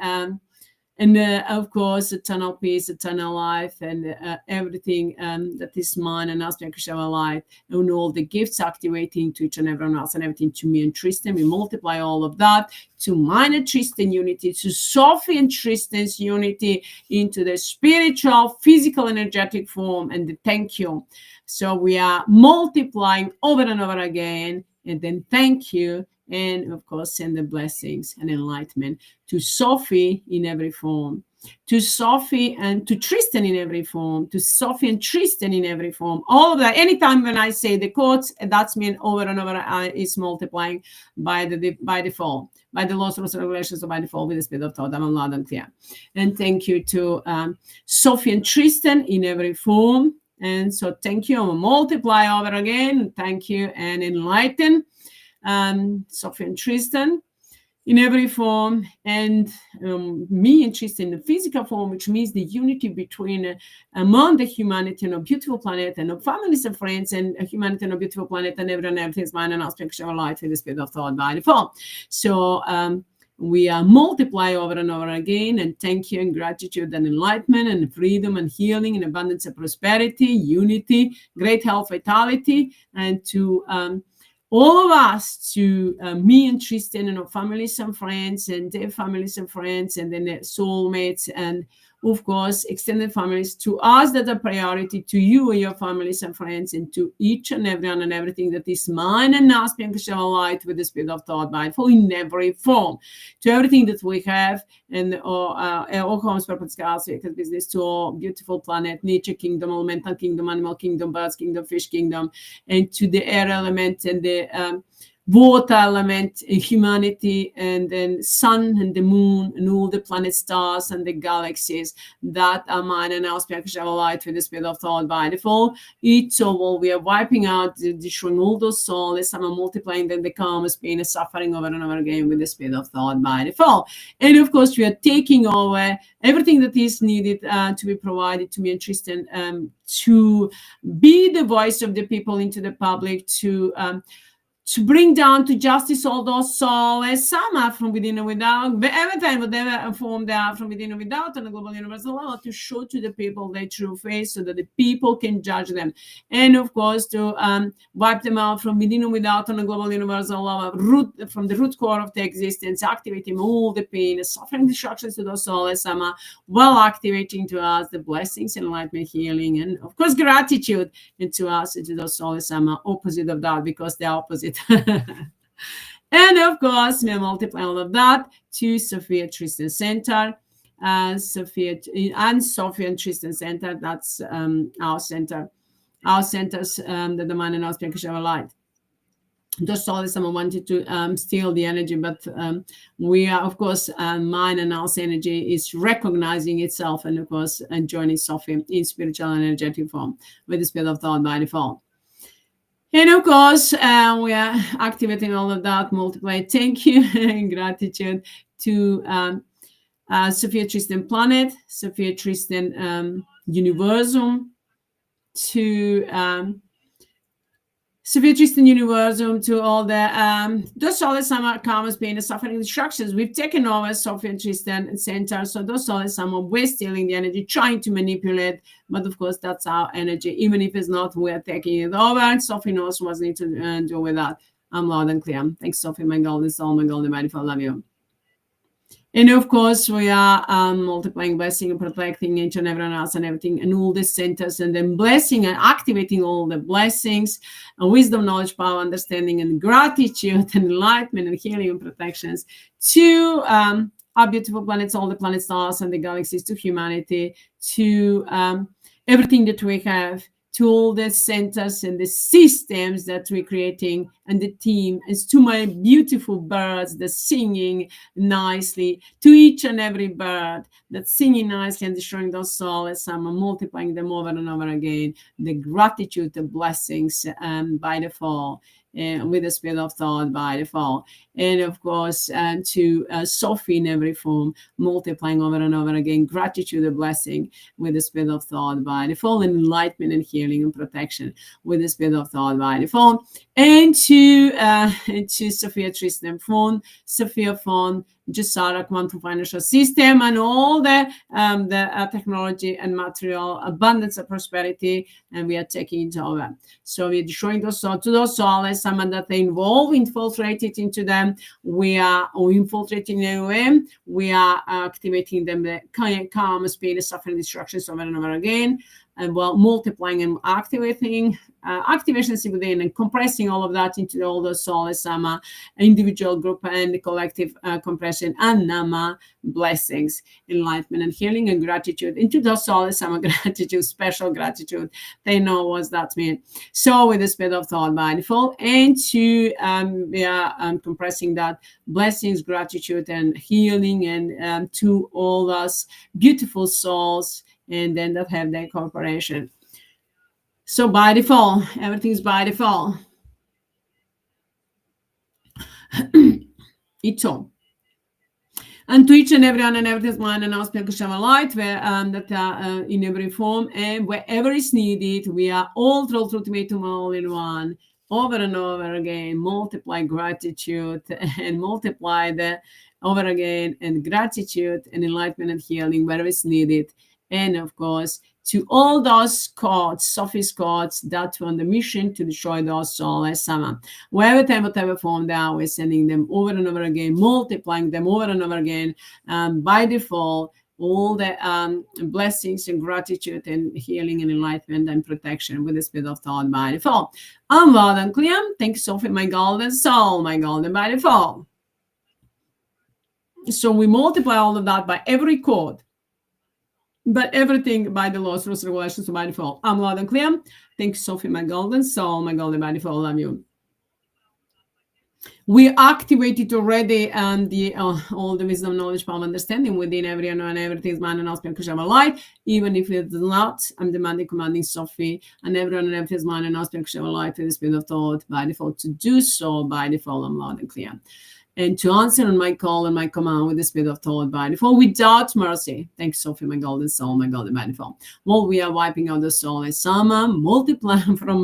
of course, eternal peace, eternal life, and everything that is mine and Aspia Kushava light, and all the gifts activating to each and everyone else, and everything to me and Tristan. We multiply all of that to mine and Tristan unity, to Sophie and Tristan's unity, into the spiritual, physical, energetic form, and the thank you. So we are multiplying over and over again, and then thank you. And of course, send the blessings and enlightenment to Sophie in every form, to Sophie and to Tristan in every form, to Sophie and Tristan in every form. All of that. Anytime when I say the quotes, that's mean over and over is multiplying by default, by the laws, rules, and regulations, or by default with the speed of thought. I'm loud and clear. And thank you to Sophie and Tristan in every form. And so thank you. I'll multiply over again. Thank you and enlighten. Sophie and Tristan in every form, and me and Tristan in the physical form, which means the unity between among the humanity and a beautiful planet and our families and friends and humanity and a beautiful planet and everyone everything's mind and aspect of light with the speed of thought by default. So we multiply over and over again, and thank you and gratitude and enlightenment and freedom and healing and abundance and prosperity, unity, great health, vitality, and to all of us, to me and Tristan and our families and friends and their families and friends, and then their soulmates, and of course extended families, to us that are priority, to you and your families and friends, and to each and everyone and everything that is mine and Aspia and Kushava light with the speed of thought by default in every form, to everything that we have, and all homes, purpose, scales, business, to all beautiful planet, nature kingdom, elemental kingdom, animal kingdom, birds kingdom, fish kingdom, and to the air element and the water element, humanity, and then sun and the moon and all the planet stars and the galaxies that are mine and our spiritual light with the speed of thought by default. Each of all, we are wiping out, destroying all those souls, some are multiplying them, the karma, pain, and suffering over and over again with the speed of thought by default. And of course, we are taking over everything that is needed to be provided to me and Tristan, to be the voice of the people into the public, to bring down to justice all those Souless Amma from within and without, whatever form they are from within and without, on the global universal level, to show to the people their true face so that the people can judge them. And of course, to wipe them out from within and without on a global universal level, from the root core of the existence, activating all the pain, suffering, destructions to those Souless Amma, while activating to us the blessings, enlightenment, healing, and of course, gratitude, and to us, to those Souless Amma, opposite of that, because they're opposite. And of course, we multiply all of that to Sophia Tristan Center, SOPHIE and Sophie and Tristan Center. That's our center. Our centers, the mind and our spiritual light. Just all someone wanted to steal the energy, but we are, of course, mind and our energy is recognizing itself, and of course, joining Sophie in spiritual and energetic form with the spirit of thought by default. And of course, we are activating all of that, multiply. Thank you and gratitude to Sophia Tristan Planet, Sophia Tristan Universum, to Sophia Tristan Universum, to all the Souless Amma karmas being the suffering instructions. We've taken over Sophia Tristan Center, so Souless Amma, we're stealing the energy, trying to manipulate, but of course that's our energy. Even if it's not, we're taking it over, and Sophie knows what needs to do with that. I'm loud and clear. Thanks, Sophie, my golden soul, my golden body, I love you. And of course, we are multiplying, blessing, and protecting each and everyone else and everything, and all the centers, and then blessing and activating all the blessings, and wisdom, knowledge, power, understanding, and gratitude, and enlightenment, and healing, and protections to our beautiful planets, all the planet stars, and the galaxies, to humanity, to everything that we have, to all the centers and the systems that we're creating, and the team, as to my beautiful birds that's singing nicely, to each and every bird that's singing nicely and destroying those souls, I'm multiplying them over and over again, the gratitude, the blessings by default, with the spirit of thought by default. And of course, to Sophie in every form, multiplying over and over again, gratitude, the blessing with the spirit of thought by default, and enlightenment and healing and protection with the spirit of thought by default. And to Sophia Tristan Phone, Sophia Phone, Jasara Quantum Financial System, and all the technology and material abundance and prosperity, and we are taking it over. So we're destroying those souls, to those souls, some that they involved, infiltrated into them. We are infiltrating them. We are activating them, the calm, speed, suffering, destructions over and over again. And well, multiplying and activating activations within, and compressing all of that into all the Souless Amma, individual, group, and the collective compression, and Nama blessings, enlightenment, and healing, and gratitude into the Souless Amma gratitude, special gratitude. They know what that means. So with the spirit of thought by default, and to we are compressing that blessings, gratitude, and healing, and to all us beautiful souls, and then that have their corporation. So by default, everything's by default. It's all. And to each and everyone and everything's mind and our spiritual light, where that in every form, and wherever is needed, we are all through ultimatum, all in one, over and over again, multiply gratitude and multiply the over again, and gratitude and enlightenment and healing wherever it's needed. And of course, to all those courts, Sophie's courts, that were on the mission to destroy those Souless Amma. Wherever time, whatever form they are, we're sending them over and over again, multiplying them over and over again. By default, all the blessings and gratitude and healing and enlightenment and protection with the spirit of thought by default. I'm loud and clear. Thank you, Sophie, my golden soul, my golden by default. So we multiply all of that by every chord, but everything by the laws, rules, regulations, by default. I'm loud and clear. Thank you, Sophie, my golden soul, my golden by default. Love you. We activated already all the wisdom, knowledge, power, understanding within everyone and everything's man and aspect of our life. Even if it's not, I'm demanding, commanding Sophie and everyone and everything's man and aspect of our life with the spirit of thought by default to do so by default. I'm loud and clear. And to answer on my call and my command with the spirit of thought by default without mercy. Thanks, Sophie, my golden soul, my golden by default. Well, we are wiping out the Souless Amma, multiplying from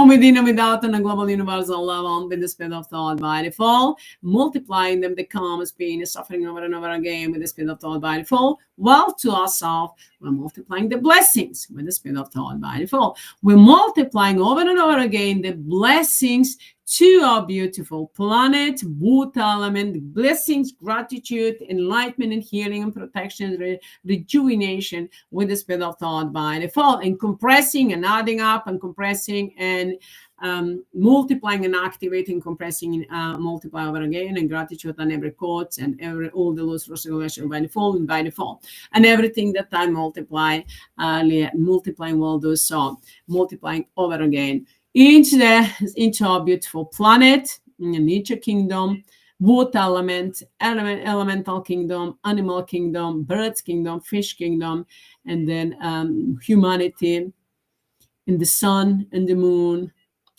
within and without, and a global universal love with the spirit of thought by default, multiplying them, the calm, pain, suffering over and over again with the spirit of thought by default, while to ourselves, we're multiplying the blessings with the spirit of thought by default. We're multiplying over and over again the blessings to our beautiful planet, water element, blessings, gratitude, enlightenment, and healing, and protection, rejuvenation with the spirit of thought by default, and compressing and adding up and compressing and multiplying and activating, compressing, multiply over again, and gratitude on every quote and all the laws of regulation by default and by default, and everything that I multiply, multiplying will do so, multiplying over again into our beautiful planet, nature kingdom, water element, elemental kingdom, animal kingdom, birds kingdom, fish kingdom, and then humanity, in the sun and the moon,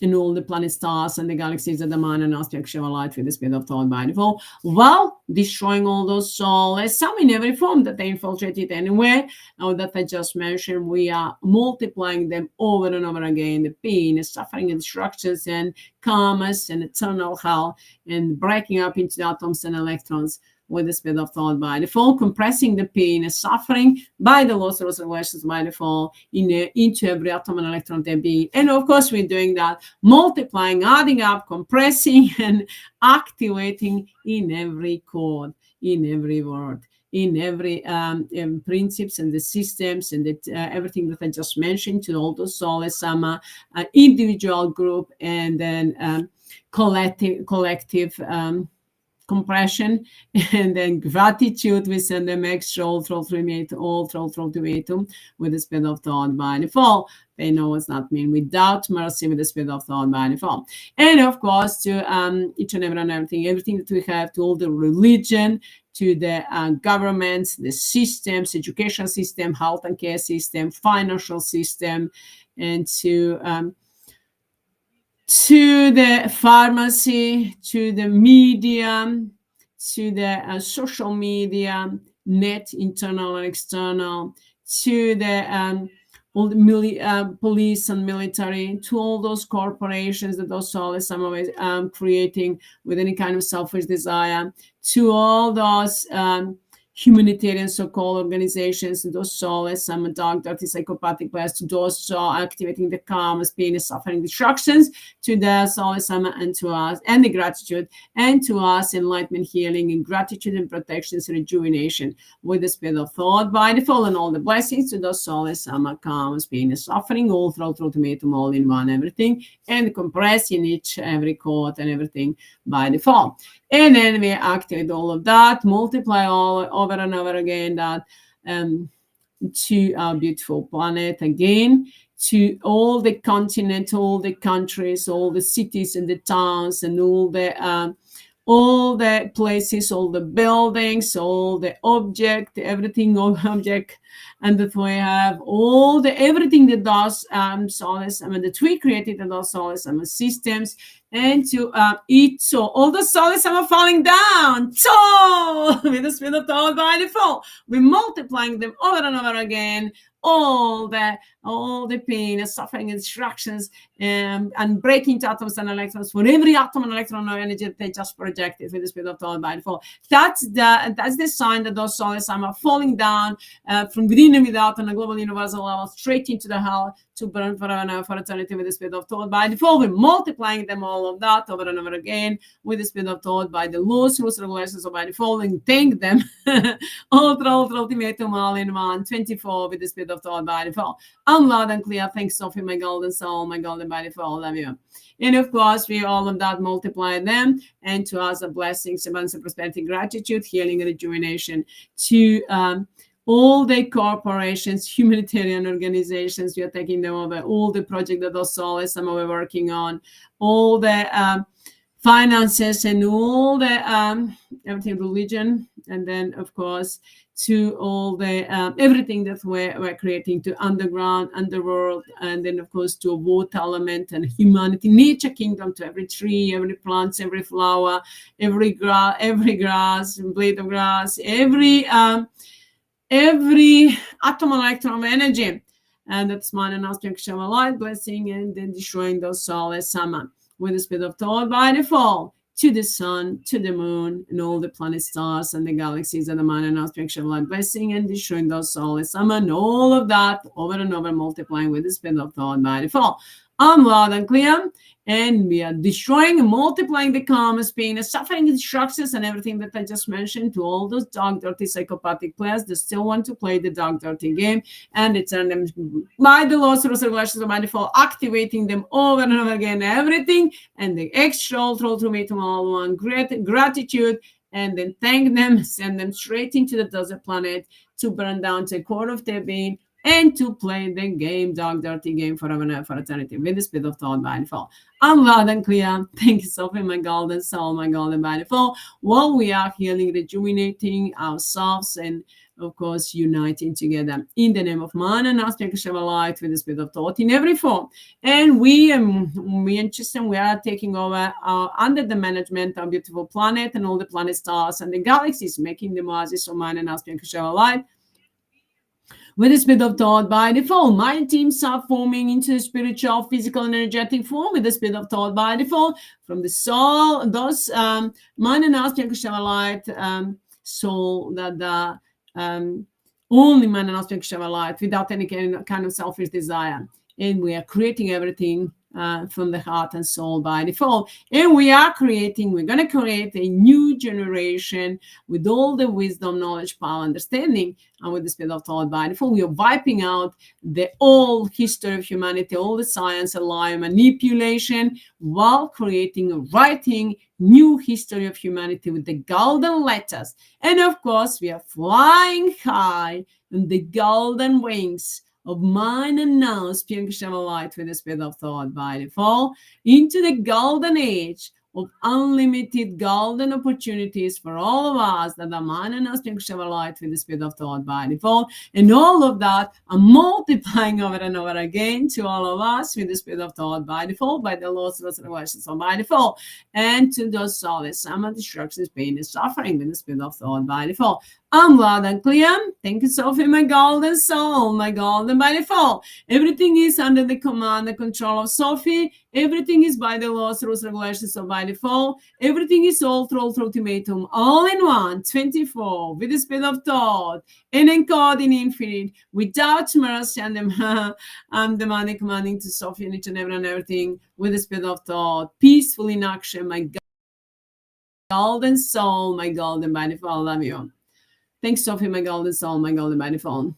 and all the planet stars and the galaxies of the mind and aspect of light with the speed of thought by default, while destroying all those souls, some in every form that they infiltrated anywhere, or that I just mentioned. We are multiplying them over and over again, the pain, the suffering, and destructions, and karmas, and eternal hell, and breaking up into the atoms and electrons with the speed of thought by default, compressing the pain and suffering by the laws of reservations by default into every atom and electron there being. And of course, we're doing that, multiplying, adding up, compressing, and activating in every chord, in every word, in every principles and the systems and everything that I just mentioned, to all those Souless Amma, individual, group, and then collective compression, and then gratitude. We send them extra all through ultimatum with the speed of thought by default. They know what's not mean without mercy with the speed of thought by default. And of course, to each and everything that we have, to all the religion, to the governments, the systems, education system, health and care system, financial system, and to the pharmacy, to the media, to the social media, net, internal and external, to the all the police and military, to all those corporations that those Souless Amma are creating with any kind of selfish desire, to all those humanitarian so-called organizations, those Souless Amma, dark, dirty, psychopathic players, to those activating the karmas, pain, suffering, destructions, to the Souless Amma, and to us, and the gratitude, and to us, enlightenment, healing, and gratitude, and protections, and rejuvenation with the speed of thought by default, and all the blessings to those Souless Amma, karmas, pain, suffering, all throughout ultimatum, all in one, everything, and compress in each, every chord, and everything by default. And then we activate all of that, multiply all over and over again that to our beautiful planet again, to all the continents, all the countries, all the cities and the towns, and all the places, all the buildings, all the object, everything, all object, and that we have all the everything that does Souless Amma, that we created, and those Souless Amma systems, and to eat so all the Souless Amma falling down so with the speed of thought by default, we're multiplying them over and over again, all the pain and suffering and destructions, and breaking into atoms and electrons for every atom and electron or energy that they just projected with the speed of thought by default. That's the sign that those Souless Amma are falling down from within and without on a global universal level, straight into the hell, to burn forever and ever for eternity with the speed of thought by default. We're multiplying them all of that over and over again with the speed of thought by the laws, rules, regulations, or by default, and thank them all through ultimatum, all in one, 24 with the speed of thought by default. I'm loud and clear. Thanks, Sophie, my golden soul, my golden by default. Love you. And of course, we all of that multiply them, and to us, a blessings, abundance, prosperity, gratitude, healing, and rejuvenation to all the corporations, humanitarian organizations. We are taking them over, all the projects that those Souless Amma we're working on, all the finances, and all the everything, religion, and then of course to all the everything that we're creating, to underground, underworld, and then of course to a water element and humanity, nature kingdom, to every tree, every plant, every flower, every grass, blade of grass, every atom and electron of energy, and that's mine and aspect of light, blessing, and then destroying those Souless Amma with the speed of thought by default, to the sun, to the moon, and all the planet stars and the galaxies and the mind and aspect of light, blessing, and destroying those Souless Amma, and all of that over and over, multiplying with the speed of thought by default. I'm loud and clear. And we are destroying and multiplying the karmas, pain, and suffering, instructions, and everything that I just mentioned to all those dark, dirty, psychopathic players that still want to play the dark, dirty game, and return them by the laws, rules, regulations of by default, activating them over and over again, everything, and the extra ultimatum all one, great gratitude, and then thank them, send them straight into the desert planet to burn down to a core of their being, and to play the game, dark, dirty game, forever and ever, for eternity, with the speed of thought by default. I'm loud and clear. Thank you, Sophie, my golden soul, my golden by default. While we are healing, rejuvenating ourselves, and of course, uniting together in the name of man and us, make a light with the speed of thought in every form. And we and Tristan, we are taking over under the management of beautiful planet and all the planet stars and the galaxies, making them oasis of man and us, make a light with the speed of thought by default. My teams are forming into the spiritual, physical, and energetic form with the speed of thought by default. From the soul, those mind and us, light, soul that the only man and us, light, without any kind of selfish desire. And we are creating everything from the heart and soul by default. And we're going to create a new generation with all the wisdom, knowledge, power, understanding, and with the speed of thought by default. We are wiping out the old history of humanity, all the science and lie, manipulation, while creating a writing new history of humanity with the golden letters. And of course, we are flying high on the golden wings of mine and now, spiritual light with the speed of thought by default, into the golden age of unlimited golden opportunities for all of us that are mine and now, spiritual light with the speed of thought by default. And all of that are multiplying over and over again to all of us with the speed of thought by default, by the laws of relations of by default, and to those Souless Amma destructions, pain, and suffering with the speed of thought by default. I'm loud and clear. Thank you, Sophie, my golden soul, my golden by default. Everything is under the command and control of Sophie. Everything is by the laws, rules, regulations of by default. Everything is all through ultimatum, all in one, 24, with the speed of thought, and encoding infinite, without mercy, and I'm demanding, commanding to Sophie and each and everything with the speed of thought, peaceful in action, my golden soul, my golden by default. I love you. Thanks, Sophie, my golden soul, my golden by default.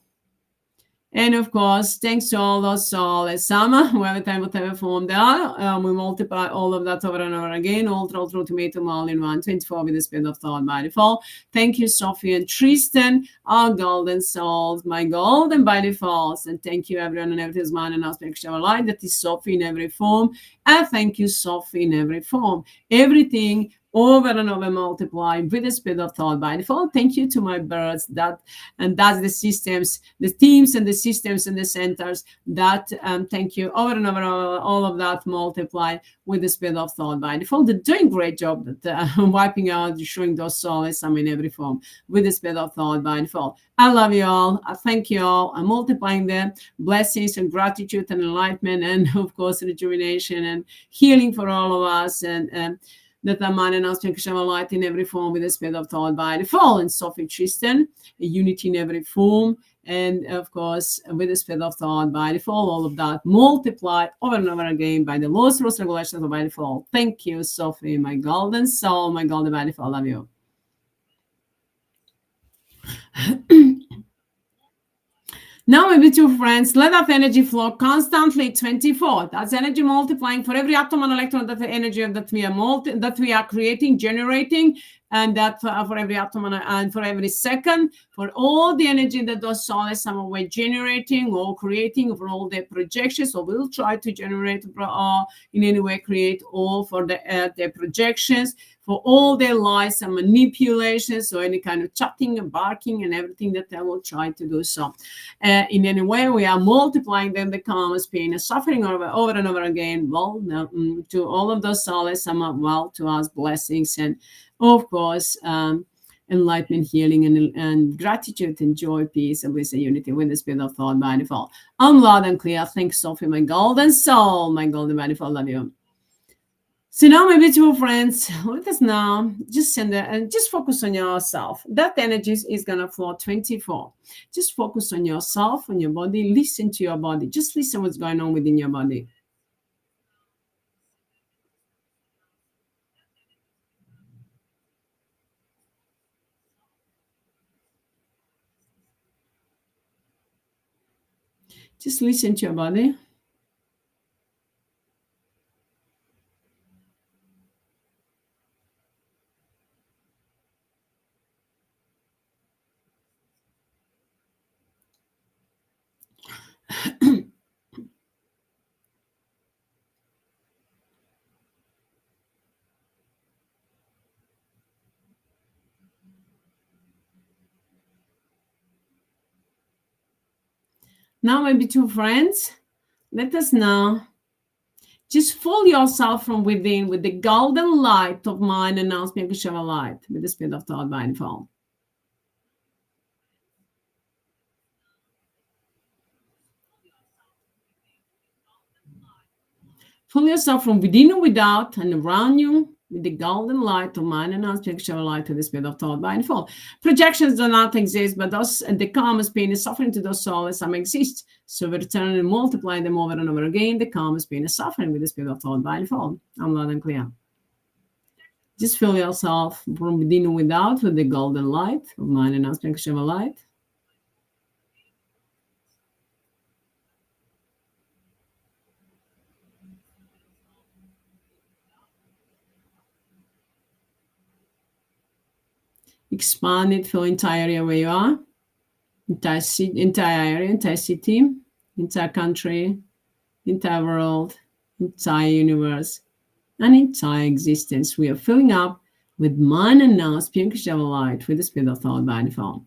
And of course, thanks to all those Souless Amma, whoever time, whatever form they are. We multiply all of that over and over again, all through ultimatum, all in one, 24 with the speed of thought by default. Thank you, Sophie and Tristan, our golden souls, my golden by default. And thank you, everyone, and everything is mine and aspect of light. That is Sophie in every form. And thank you, Sophie, in every form. Everything over and over multiply with the speed of thought by default. Thank you to my birds, that's the systems, the teams and the systems and the centers that thank you over and over, all of that multiply with the speed of thought by default. They're doing a great job at wiping out, destroying those souls, in every form with the speed of thought by default. I love you all. I thank you all. I'm multiplying the blessings and gratitude and enlightenment and of course rejuvenation and healing for all of us, and that the man and us can light in every form with the speed of thought by default. And Sophie Tristan, a unity in every form, and of course with the speed of thought by default. All of that multiply over and over again by the laws, rules, regulations of by default. Thank you, Sophie, my golden soul, my golden by default. Love you. Now, my beautiful friends, let that energy flow constantly 24. That's energy multiplying for every atom and electron, that the energy that we are creating, generating, and that for every atom and for every second, for all the energy that those Souless Amma were generating or creating for all their projections, or will try to generate in any way, create all for their projections, for all their lies and manipulations, or any kind of chatting and barking and everything that they will try to do so. In any way, we are multiplying them, the karmas, pain, and suffering over and over again. Well, to all of those Souless Amma, well, to us, blessings, and of course, enlightenment, healing, and gratitude, and joy, peace, and bliss, and unity with the spirit of thought by default. I'm loud and clear. Thanks, Sophie, my golden soul, my golden by default. Love you. So now, my beautiful friends, let us now just send it and just focus on yourself. That energy is going to flow 24. Just focus on yourself, on your body. Listen to your body. Just listen what's going on within your body. Just listen to your body. Now, maybe two friends, let us now just fill yourself from within with the golden light of mind and now speak a light with the spirit of thought by and form. Fill yourself from within and without and around you with the golden light of mind and non-spiritual light to the spirit of thought by and form. Projections do not exist, but those the calmest pain is suffering to those souls some exist. So we return and multiply them over and over again. The calmest pain is suffering with the spirit of thought by and form. I'm loud and clear. Just fill yourself from within and without with the golden light of mind and non-spiritual light. Expand it for entire area where you are, entire area, entire city, entire country, entire world, entire universe, and entire existence. We are filling up with mind and now spiritual light with the spirit of thought by default.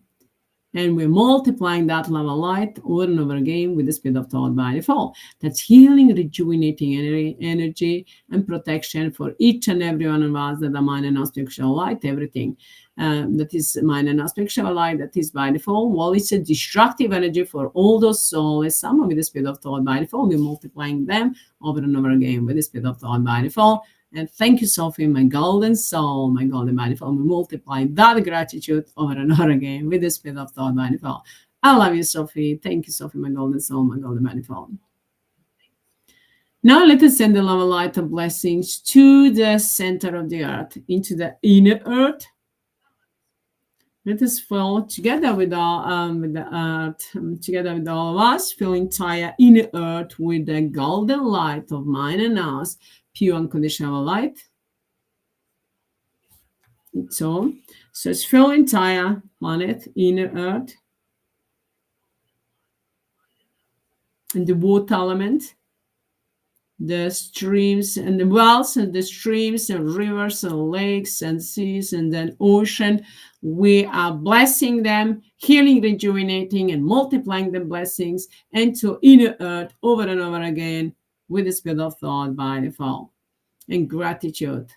And we're multiplying that love of light over and over again with the spirit of thought by default. That's healing, rejuvenating energy and protection for each and every one of us that are mind and spiritual light, everything. That is mind and spiritual light, that is by default. Well, it's a destructive energy for all those souls. Some with the spirit of thought by default, we're multiplying them over and over again with the spirit of thought by default. And thank you, Sophie, my golden soul, my golden body form. We multiply that gratitude over and over again with the spirit of thought body form. I love you, Sophie. Thank you, Sophie, my golden soul, my golden body form. Now let us send the love of light of blessings to the center of the earth, into the inner earth. Let us fall together with our with the earth, together with all of us, fill entire inner earth with the golden light of mind and us. Pure unconditional light. So it's fill entire planet, inner earth, and the water element, the streams and the wells and the streams and rivers and lakes and seas and then ocean. We are blessing them, healing, rejuvenating, and multiplying the blessings into inner earth over and over again with the spirit of thought by default and gratitude.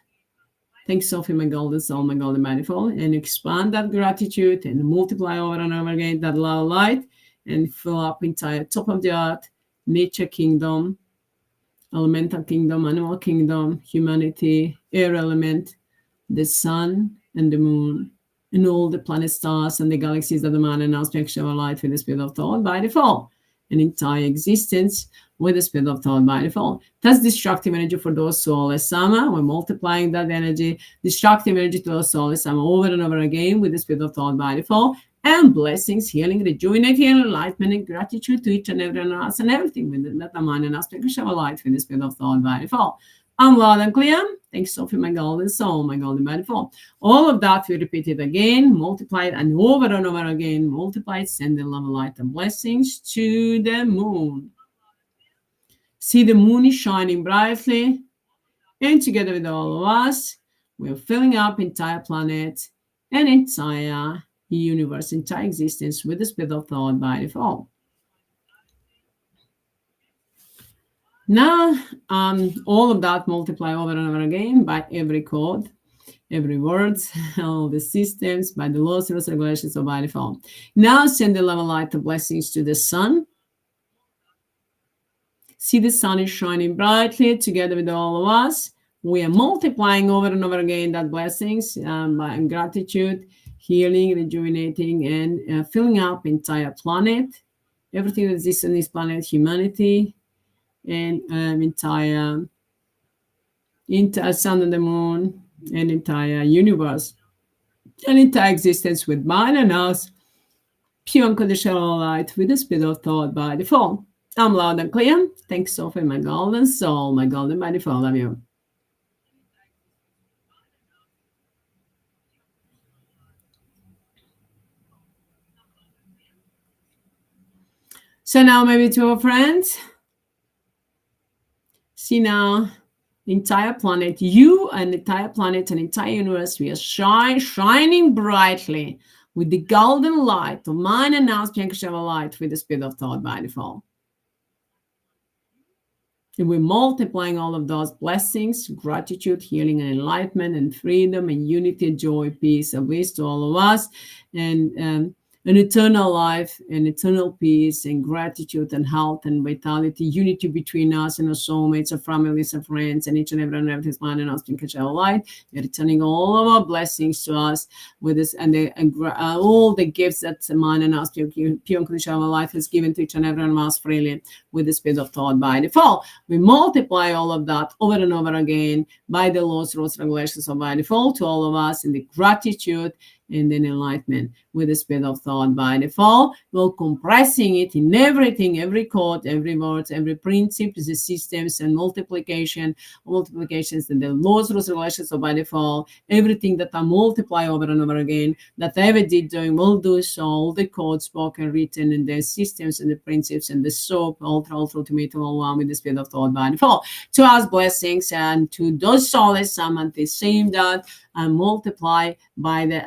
Thanks, Sophie, my golden soul, my golden manifold, and expand that gratitude and multiply over and over again that love light and fill up entire top of the earth, nature kingdom, elemental kingdom, animal kingdom, humanity, air element, the sun and the moon, and all the planet stars and the galaxies that the man and now spiritual light with the spirit of thought by default. An entire existence with the spirit of thought by default. That's destructive energy for those Souless Amma. We're multiplying that energy, destructive energy to those Souless Amma over and over again with the spirit of thought by default. And blessings, healing, rejuvenating, enlightenment, and gratitude to each and every one of us and everything with that man and aspect of light with the spirit of thought by default. I'm loud and clear. Thanks, Sophie, my golden soul, my golden by default. All of that we repeat it again, multiply it and over again, multiply it, send the love, light, and blessings to the moon. See the moon is shining brightly, and together with all of us, we're filling up entire planet and entire universe, entire existence with the spirit of thought by default. Now, all of that multiply over and over again by every code, every word, all the systems, by the laws, rules, regulations of by default. Now send the love of light of blessings to the sun. See the sun is shining brightly together with all of us. We are multiplying over and over again that blessings by gratitude, healing, rejuvenating, and filling up entire planet, everything that exists on this planet, humanity, and entire sun and the moon, and entire universe, and entire existence with mind and us, pure unconditional light with the spirit of thought by default. I'm loud and clear. Thanks, Sophie, my golden soul, my golden body for all of you. So now maybe to our friends. See now, entire planet, you and entire planet and entire universe, we are shining brightly with the golden light of mind and now spiritual light with the speed of thought by default. And we're multiplying all of those blessings, gratitude, healing, and enlightenment, and freedom, and unity, joy, peace, and bliss to all of us, and an eternal life, and eternal peace, and gratitude, and health, and vitality, unity between us and our soulmates, our families, and friends, and each and every one of His mind and us in Kachal light. We're returning all of our blessings to us with this, and all the gifts that the mind and us, pure Kachal life, has given to each and every one of us freely with the speed of thought by default. We multiply all of that over and over again by the laws, rules, regulations of by default to all of us in the gratitude and then enlightenment with the speed of thought by default. We're compressing it in everything, every code, every word, every principle, the systems and multiplications, and the laws, rules, regulations of by default, everything that I multiply over and over again, that I ever did doing, will do so, all the codes spoken, written, and the systems and the principles and the soap, ultimate, all one with the speed of thought by default. To us blessings and to those Souless Amma, the same that and multiply by the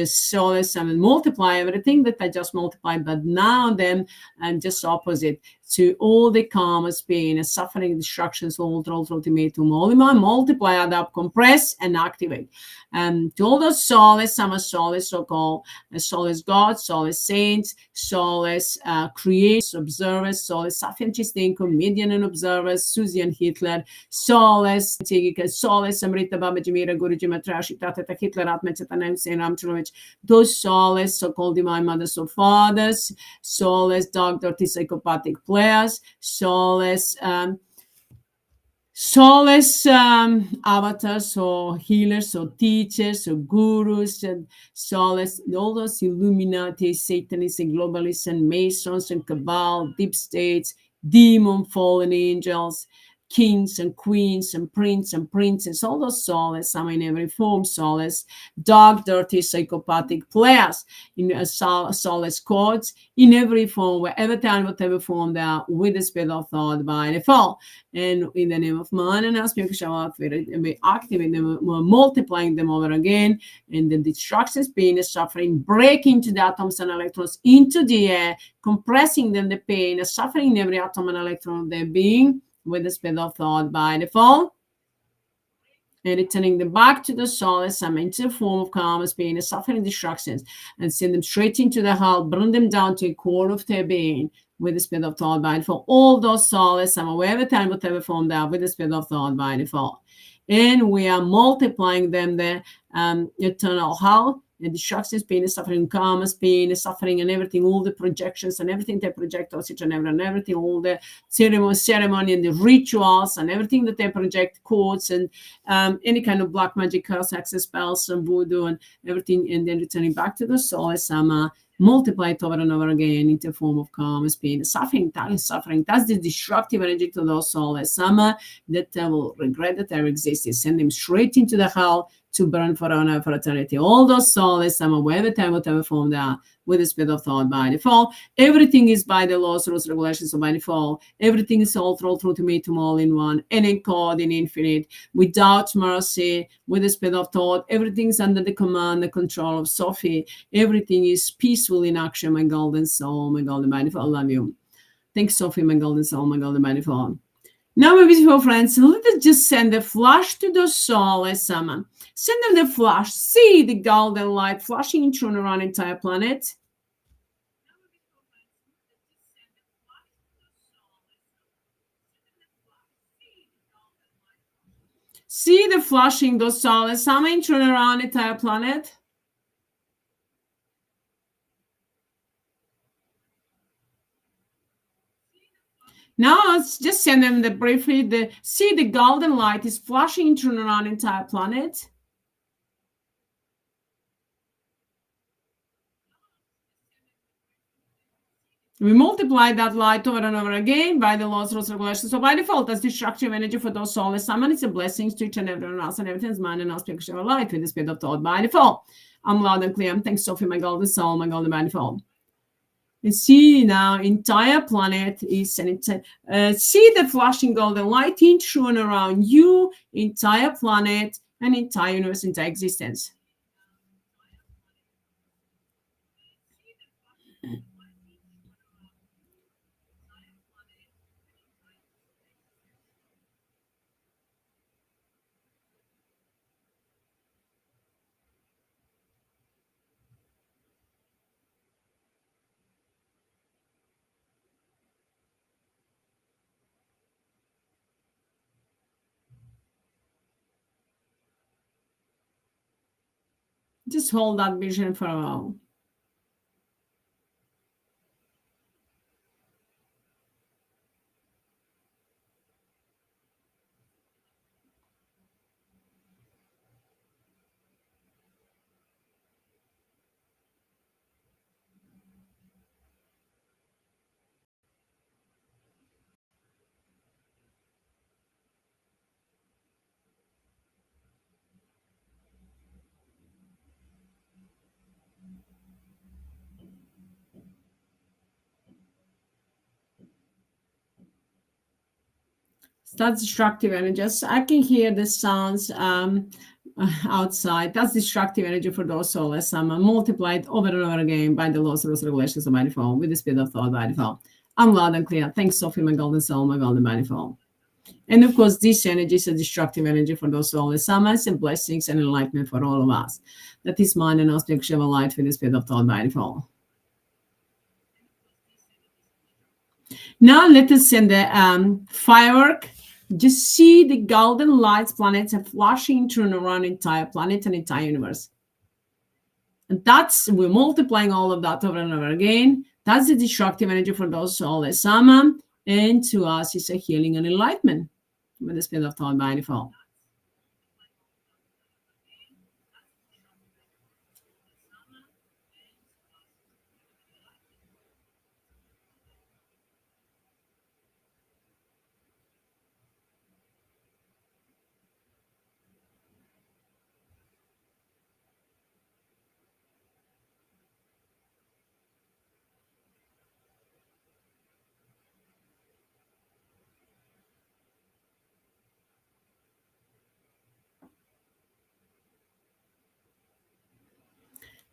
Souless Amma, and multiply everything that I just multiplied, but now then and just opposite to all the karmas, pain, and suffering, destructions, ultimatum, all in one, multiply, add up, compress, and activate. To all those Souless Amma, Souless so-called Souless God, Souless Saints, Souless Creators, Observers, Souless SAFI and TRISTANKO, Median and Observers, SUZY and HEATRT, Souless CIGIKA, Souless Amrita Baba Jamira Guruji Matrashi Tata Hitler Atmachatana Hussein Ramchanovich, those Souless so-called divine mothers or fathers, Souless Dr. Psychopathic players, Souless avatars or healers or teachers or gurus, and Souless, all those Illuminati, Satanists and globalists and Masons and Cabal, deep states, demon fallen angels, kings and queens and prince and princess, all those Souless, I mean every form, Souless, dark, dirty, psychopathic players in a Souless courts in every form, wherever time, whatever form they are, with the speed of thought by default. And in the name of man and us, we activate them, we're multiplying them over again, and the destructions, pain, and suffering, breaking to the atoms and electrons into the air, compressing them, the pain, and suffering in every atom and electron of their being with the speed of thought by default, and returning them back to the Souless Amma into the form of karmas, pain, and suffering, destructions, and send them straight into the hell, burn them down to a core of their being with the speed of thought by default. All those Souless Amma, wherever time, whatever form they are, with the speed of thought by default. And we are multiplying them the eternal hell, the destructions, pain, and suffering, karmas, pain, and suffering, and everything, all the projections and everything they project us, each and everything, all the ceremony and the rituals and everything that they project, codes and any kind of black magic, curse, access spells, and voodoo, and everything, and then returning back to the Souless Amma, multiply it over and over again into the form of karmas, pain, suffering. That's the destructive energy to those Souless Amma that will regret that they existed. Send them straight into the hell to burn forever for eternity. All those Souless Amma, whatever time, whatever form they are, with the speed of thought by default. Everything is by the laws, rules, regulations of by default. Everything is all through ultimatum, all in one, and in code, in infinite, without mercy, with the speed of thought. Everything's under the command, the control of SOPHIE. Everything is peaceful in action, my golden soul, my golden by default. I love you. Thanks, SOPHIE, my golden soul, my golden by default. Now, my beautiful friends, let us just send a flash to the Souless Amma. Send them the flash. See the golden light flashing and turn around entire planet. See the flashing those Souless Amma and turn around entire planet. Now let's just send them the briefly. See the golden light is flashing and turn around entire planet. We multiply that light over and over again by the laws, rules, regulations. So by default, that's destructive energy for those soulless summon. It's a blessing to each and everyone else, and everything's mine and aspect of light with the speed of thought by default. I'm loud and clear. Thanks, Sophie, my golden soul, my golden by default. And see now, entire planet is see the flashing golden light in through and around you, entire planet and entire universe, entire existence. Just hold that vision for a while. That's destructive energy. I can hear the sounds outside. That's destructive energy for those soulless Amma, multiplied over and over again by the laws, rules, regulations of by default, with the speed of thought by default. I'm loud and clear. Thanks, Sophie, my golden soul, my golden by default. And of course, this energy is a destructive energy for those soulless Ammas, and blessings and enlightenment for all of us. That is mine and aspect of light with the speed of thought by default. Now let us send the firework. Just see the golden lights, planets are flashing through and around entire planet and entire universe. And we're multiplying all of that over and over again. That's the destructive energy for those soulless Amma. And to us, it's a healing and enlightenment with the speed of thought by default.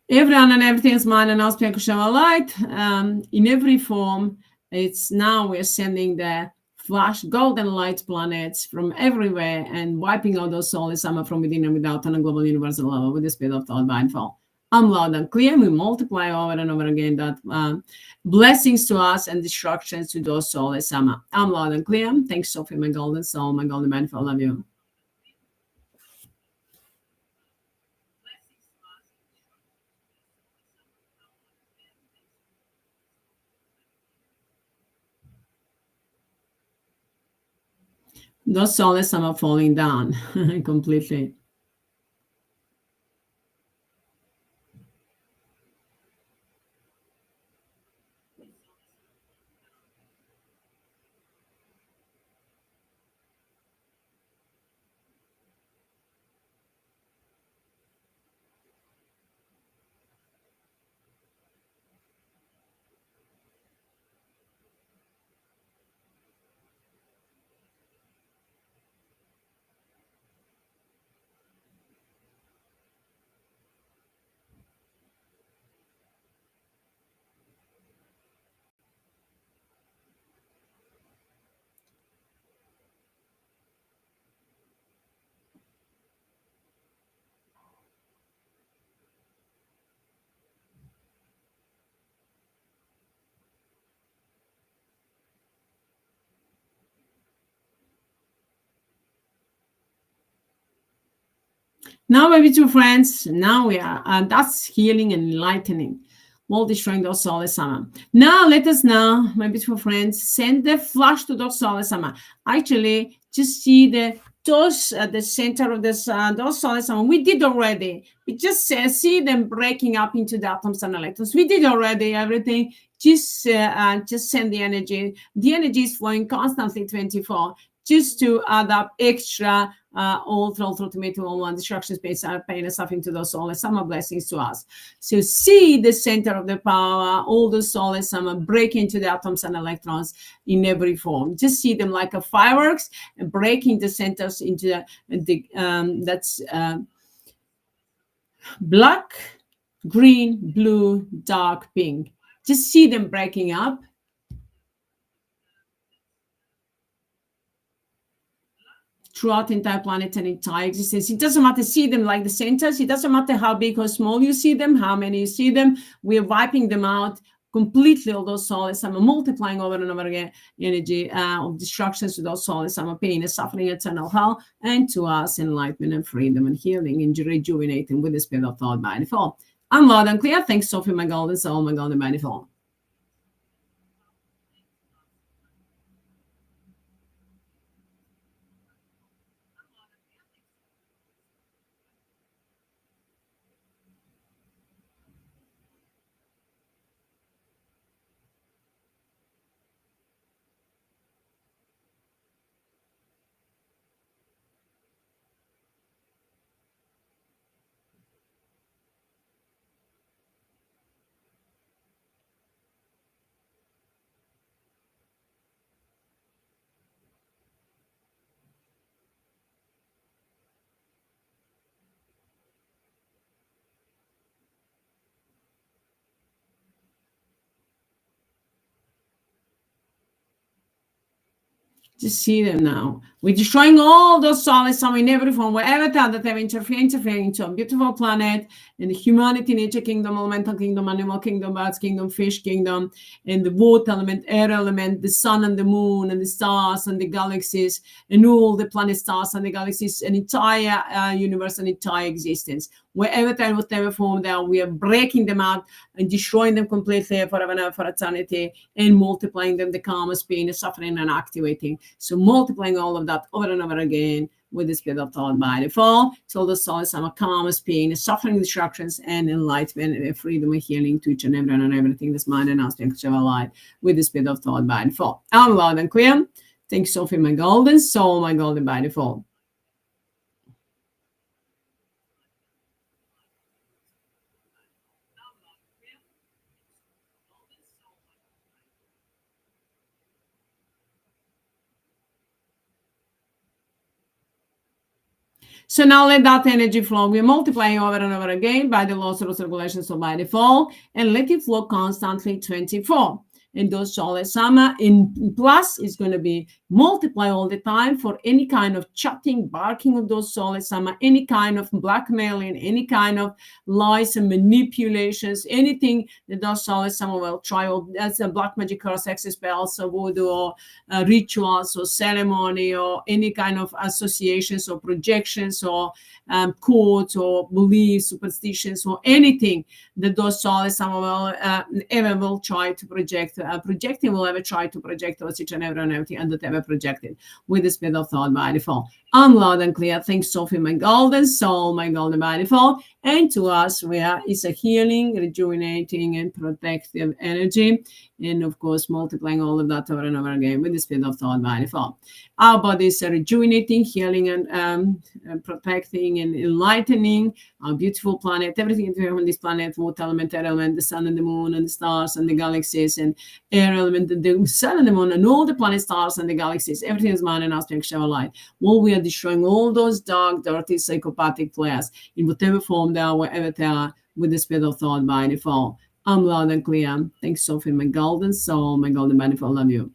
Everyone and everything is mine and aspect of light in every form. It's now we're sending the flash golden light planets from everywhere and wiping out those soulless Amma from within and without on a global universal level with the speed of thought by default. I'm loud and clear. We multiply over and over again that blessings to us and destructions to those soulless Amma. I'm loud and clear. Thanks, Sophie, my golden soul, my golden man. I love you. Those soulless Amma falling down completely. Now, my beautiful friends, now we are, that's healing and enlightening, while destroying those soulless Amma. Now, let us my beautiful friends, send the flash to those soulless Amma. Actually, just see the those at the center of this, those Souless Amma, we did already. We just see them breaking up into the atoms and electrons. We did already everything. Just send the energy. The energy is flowing constantly 24, just to add up extra ultimate one destruction space, pain and suffering to those Souless Amma blessings to us. So see the center of the power, all the Souless Amma break into the atoms and electrons in every form. Just see them like a fireworks and breaking the centers into that's black, green, blue, dark, pink. Just see them breaking up. Throughout the entire planet and entire existence. It doesn't matter, see them like the centers. It doesn't matter how big or small you see them, how many you see them. We are wiping them out completely, all those Souless Amma, multiplying over and over again energy of destructions to those Souless Amma, pain and suffering, eternal hell, and to us enlightenment and freedom and healing and rejuvenating with the spirit of thought by default. I'm loud and clear. Thanks, Sophie, my golden soul, my golden by default. Just see them now. We're destroying all those Souless Amma in every form, wherever that they have interfering into a beautiful planet, in the humanity, nature kingdom, elemental kingdom, animal kingdom, birds kingdom, fish kingdom, and the water element, air element, the sun and the moon, and the stars and the galaxies, and all the planet stars and the galaxies, an entire universe and entire existence. Wherever they are, whatever form they are, we are breaking them out and destroying them completely forever and ever, for eternity, and multiplying them, the karma, pain, suffering, and activating. So multiplying all of that over and over again with the spirit of thought by default. So the Souless Amma, karma, pain, suffering, destructions, and enlightenment, and freedom and healing to each and everyone and everything that's mind and aspect of our life with the spirit of thought by default. I'm loud and clear. Thanks, Sophie, my golden soul, my golden by default. So now let that energy flow. We're multiplying over and over again by the laws of circulation, so by default, and let it flow constantly 24. And those Souless Amma in plus is going to be multiply all the time for any kind of chatting, barking of those Souless Amma, any kind of blackmailing, any kind of lies and manipulations, anything that those Souless Amma will try. That's a black magic or sex spells or voodoo or rituals or ceremony or any kind of associations or projections or codes or beliefs, superstitions, or anything that those Souless Amma will ever will try to project. Projecting will ever try to project towards each and everything and that ever projected with the spirit of thought by default. I'm loud and clear. Thanks, Sophie, my golden soul, my golden by default. And to us, where is a healing, rejuvenating, and protective energy. And of course, multiplying all of that over and over again with the spirit of thought by default. Our bodies are rejuvenating, healing, and protecting and enlightening our beautiful planet. Everything we have on this planet, water element, air element, the sun and the moon and the stars and the galaxies and air element, the sun and the moon and all the planet stars and the galaxies. Everything is mine and aspect of light. Well, we are destroying all those dark, dirty, psychopathic players in whatever form they are, wherever they are, with the spirit of thought by default. I'm loud and clear. Thanks, Sophie, my golden soul, my golden by default. Love you.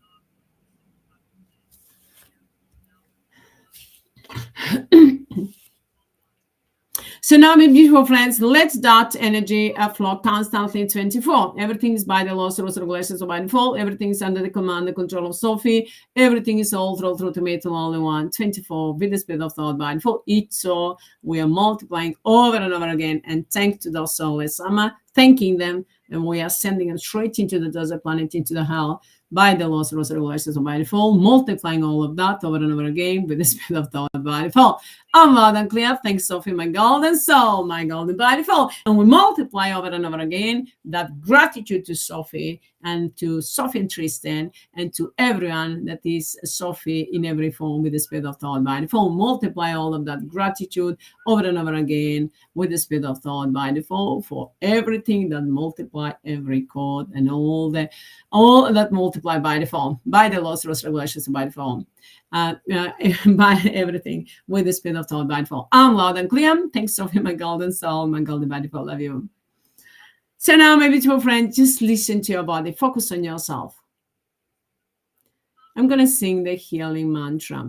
So now, my beautiful friends, let that energy flow constantly 24. Everything is by the laws, rules, regulations, or by default. Everything is under the command and control of Sophie. Everything is all through ultimate only one, 24, with the spirit of thought by default. Each so we are multiplying over and over again, and thank to those Souless Amma, thanking them, and we are sending them straight into the desert planet, into the hell, by the laws, rules, regulations of by default, multiplying all of that over and over again with the speed of thought by default. I'm loud and clear. Thanks, Sophie, my golden soul, my golden by default. And we multiply over and over again that gratitude to Sophie and to Sophie and Tristan and to everyone that is Sophie in every form with the speed of thought by default. Multiply all of that gratitude over and over again with the speed of thought by default for everything that multiply every code and all that multiply by default, by the laws, rules, regulations by default. By everything with the speed of thought by default. I'm loud and clear. Thanks, Sophie, my golden soul, my golden by default. Love you. So now, my beautiful friend, just listen to your body. Focus on yourself. I'm going to sing the healing mantra.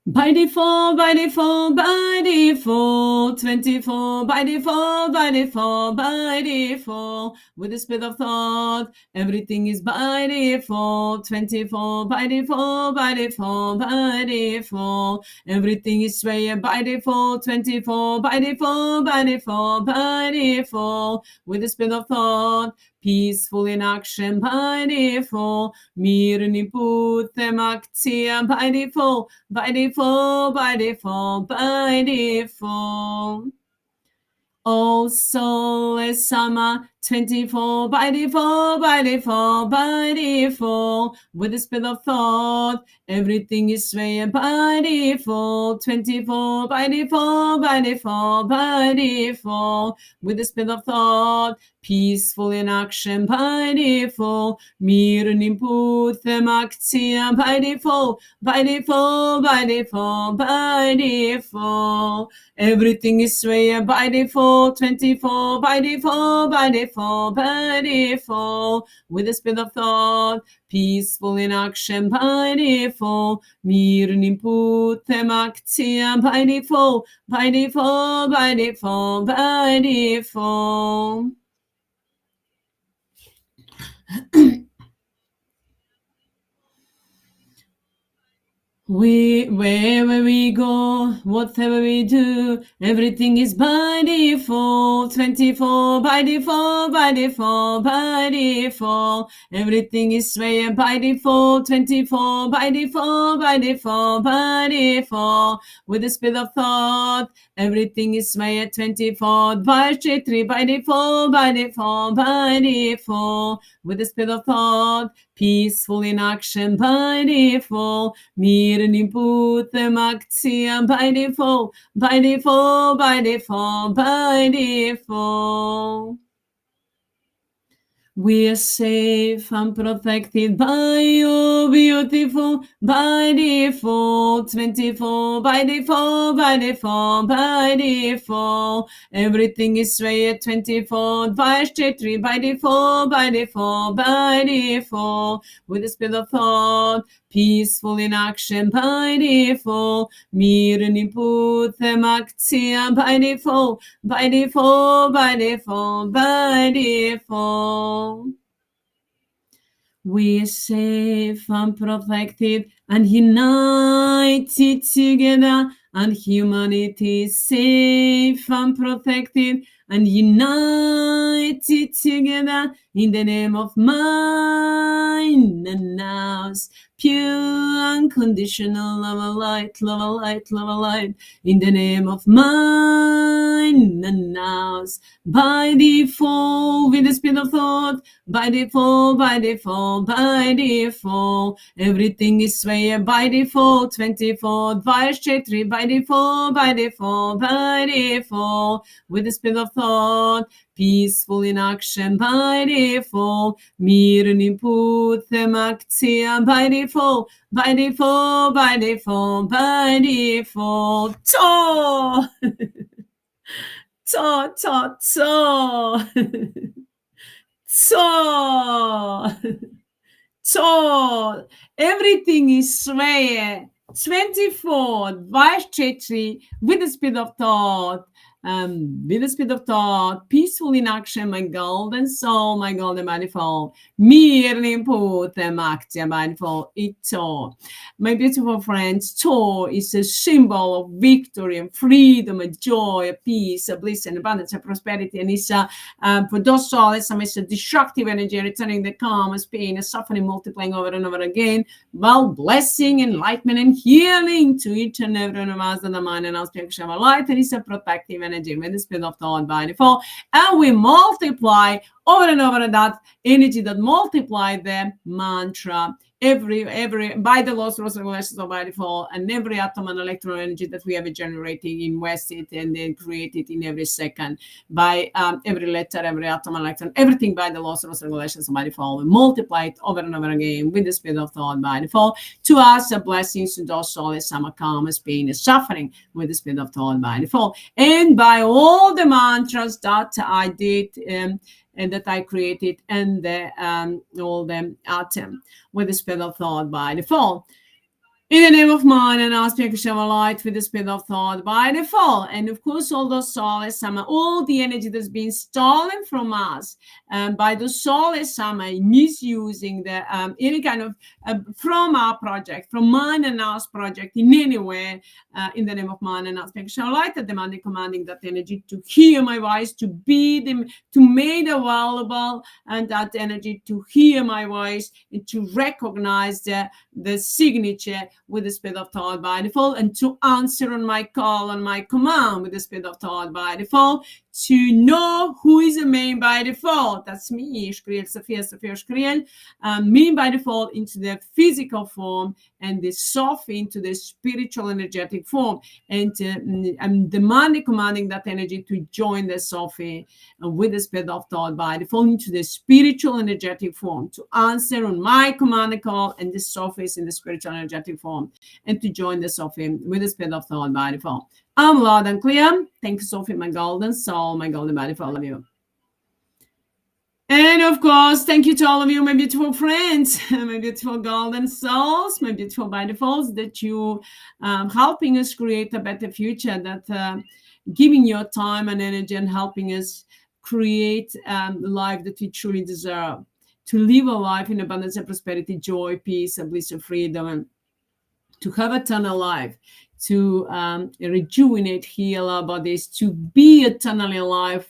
By default, by default, by default, 24, by default, by default, by default, with the speed of thought, everything is by default, 24, by default, by default, by default, everything is swayed by default, 24, by default, by default, by default, with the speed of thought, peaceful in action by default, mirni putem akcija by default, by default, by default, by default. Oh, Souless Amma, 24, by default, by default, by default, with the speed of thought, everything is swayed by default, 24, by default, by default, by default, with the speed of thought, peaceful in action by default, mirni putem akcija by default, by default, by default, by default, everything is swayed by default, 24, by default, by default, by default, with the speed of thought, peaceful in action by default, mirni putem akcija by default, by default, by default, by default. Wherever we go, whatever we do, everything is by default, 24, by default, by default, by default, everything is swayed by default, 24, by default, by default, by default, with the speed of thought, everything is swayed, 24, by HEATRT, by default, by default, by default, with the speed of thought, peaceful in action by default, mirni putem akcija by default, by default, by default, by default. We are safe and protected by you, beautiful, by default, 24, by default, by default, by default, everything is swayed, 24, by HEATRT, by default, by default, by default, with the speed of thought, peaceful in action by default, mirni putem akcija by default, by default, by default, by default. We are safe and protected and united together, and humanity is safe and protected and united together in the name of mine and ours. Pure, unconditional love of light, love of light, love of light, in the name of mine and ours. By default, with the speed of thought, by default, by default, by default, everything is swayed by default, 24, by HEATRT, by default, by default, by default, with the speed of thought, peaceful in action by default, mirni putem akcija by default, by default, by default, by default. To! To, to, to. So everything is swayed, 24, by HEATRT, with the speed of thought, with the speed of thought, peaceful in action, my golden soul, my golden manifold, mirni putem actia manifold, ito. My beautiful friends, to is a symbol of victory and freedom and joy, peace, bliss and abundance and prosperity, and it's for those souls, it's a destructive energy, returning the calm, pain, and suffering, multiplying over and over again, while blessing, enlightenment, and healing to each and every one of us in the mind and our spiritual light. And it's a protective energy with the spirit of thought by default. And we multiply over and over that energy that multiply the mantra every by the laws, rules, regulations of by default, and every atom and electron energy that we have generated, invested, and then created in every second by every letter, every atom, electron, everything by the laws, rules, regulations of by default. We multiply it over and over again with the spirit of thought by default. To us, a blessings to those souls, some calmness, pain, and suffering with the spirit of thought by default. And by all the mantras that I did and that I created, and the all the atom with the spirit of thought by default. In the name of mind and our spiritual light with the spirit of thought by default. And of course, all those Souless Amma, all the energy that's been stolen from us by the Souless Amma, misusing the any kind of from our project, from mine and ours project in any way, in the name of mind and our spiritual light, demanding, commanding that energy to hear my voice, to be them, to make available, and that energy to hear my voice and to recognize the signature with the spirit of thought by default, and to answer on my call, on my command with the spirit of thought by default, to know who is the main by default. That's me, SOPHIE, me by default into the physical form, and the SOPHIE into the spiritual energetic form. And I'm demanding, commanding that energy to join the SOPHIE with the spirit of thought by default into the spiritual energetic form, to answer on my command and call, and the SOPHIE is in the spiritual energetic form, and to join the SOPHIE with the spirit of thought by default. I'm loud and clear. Thank you, Sophie, my golden soul, my golden body, for all of you. And of course, thank you to all of you, my beautiful friends, my beautiful golden souls, my beautiful by defaults, that you helping us create a better future, that giving your time and energy and helping us create the life that we truly deserve, to live a life in abundance and prosperity, joy, peace, and bliss and freedom, and to have eternal life, to rejuvenate, heal our bodies, to be eternally alive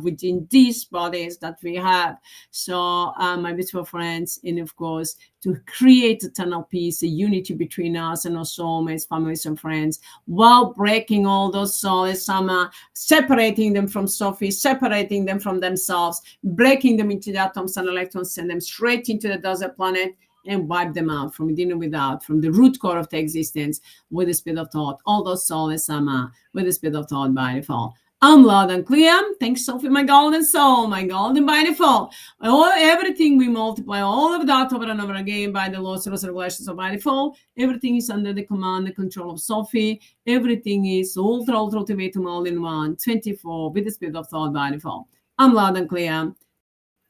within these bodies that we have. So, my beautiful friends, and of course, to create eternal peace, a unity between us and our soulmates, families, and friends, while breaking all those Souless Amma, separating them from SOPHIE, separating them from themselves, breaking them into the atoms and electrons, send them straight into the desert planet, and wipe them out from within and without, from the root core of the existence, with the spirit of thought, all those Souless Amma, with the spirit of thought by default. I'm loud and clear. Thanks, Sophie, my golden soul, my golden by default. Everything we multiply, all of that over and over again by the laws, rules, regulations of by default. Everything is under the command, the control of SOPHIE. Everything is ultimatum, all in one, 24, with the spirit of thought by default. I'm loud and clear.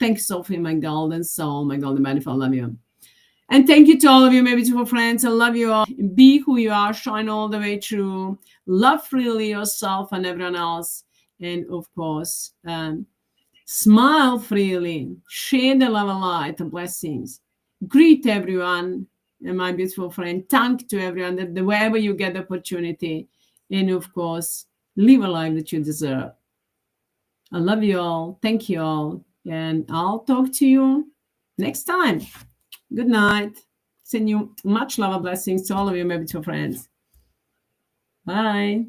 Thanks, Sophie, my golden soul, my golden by default. Love you. And thank you to all of you, my beautiful friends. I love you all. Be who you are. Shine all the way through. Love freely yourself and everyone else. And of course, smile freely. Share the love and light and blessings. Greet everyone. And my beautiful friend, thank to everyone that wherever you get the opportunity. And of course, live a life that you deserve. I love you all. Thank you all. And I'll talk to you next time. Good night. Send you much love and blessings to all of you, my beautiful friends. Bye.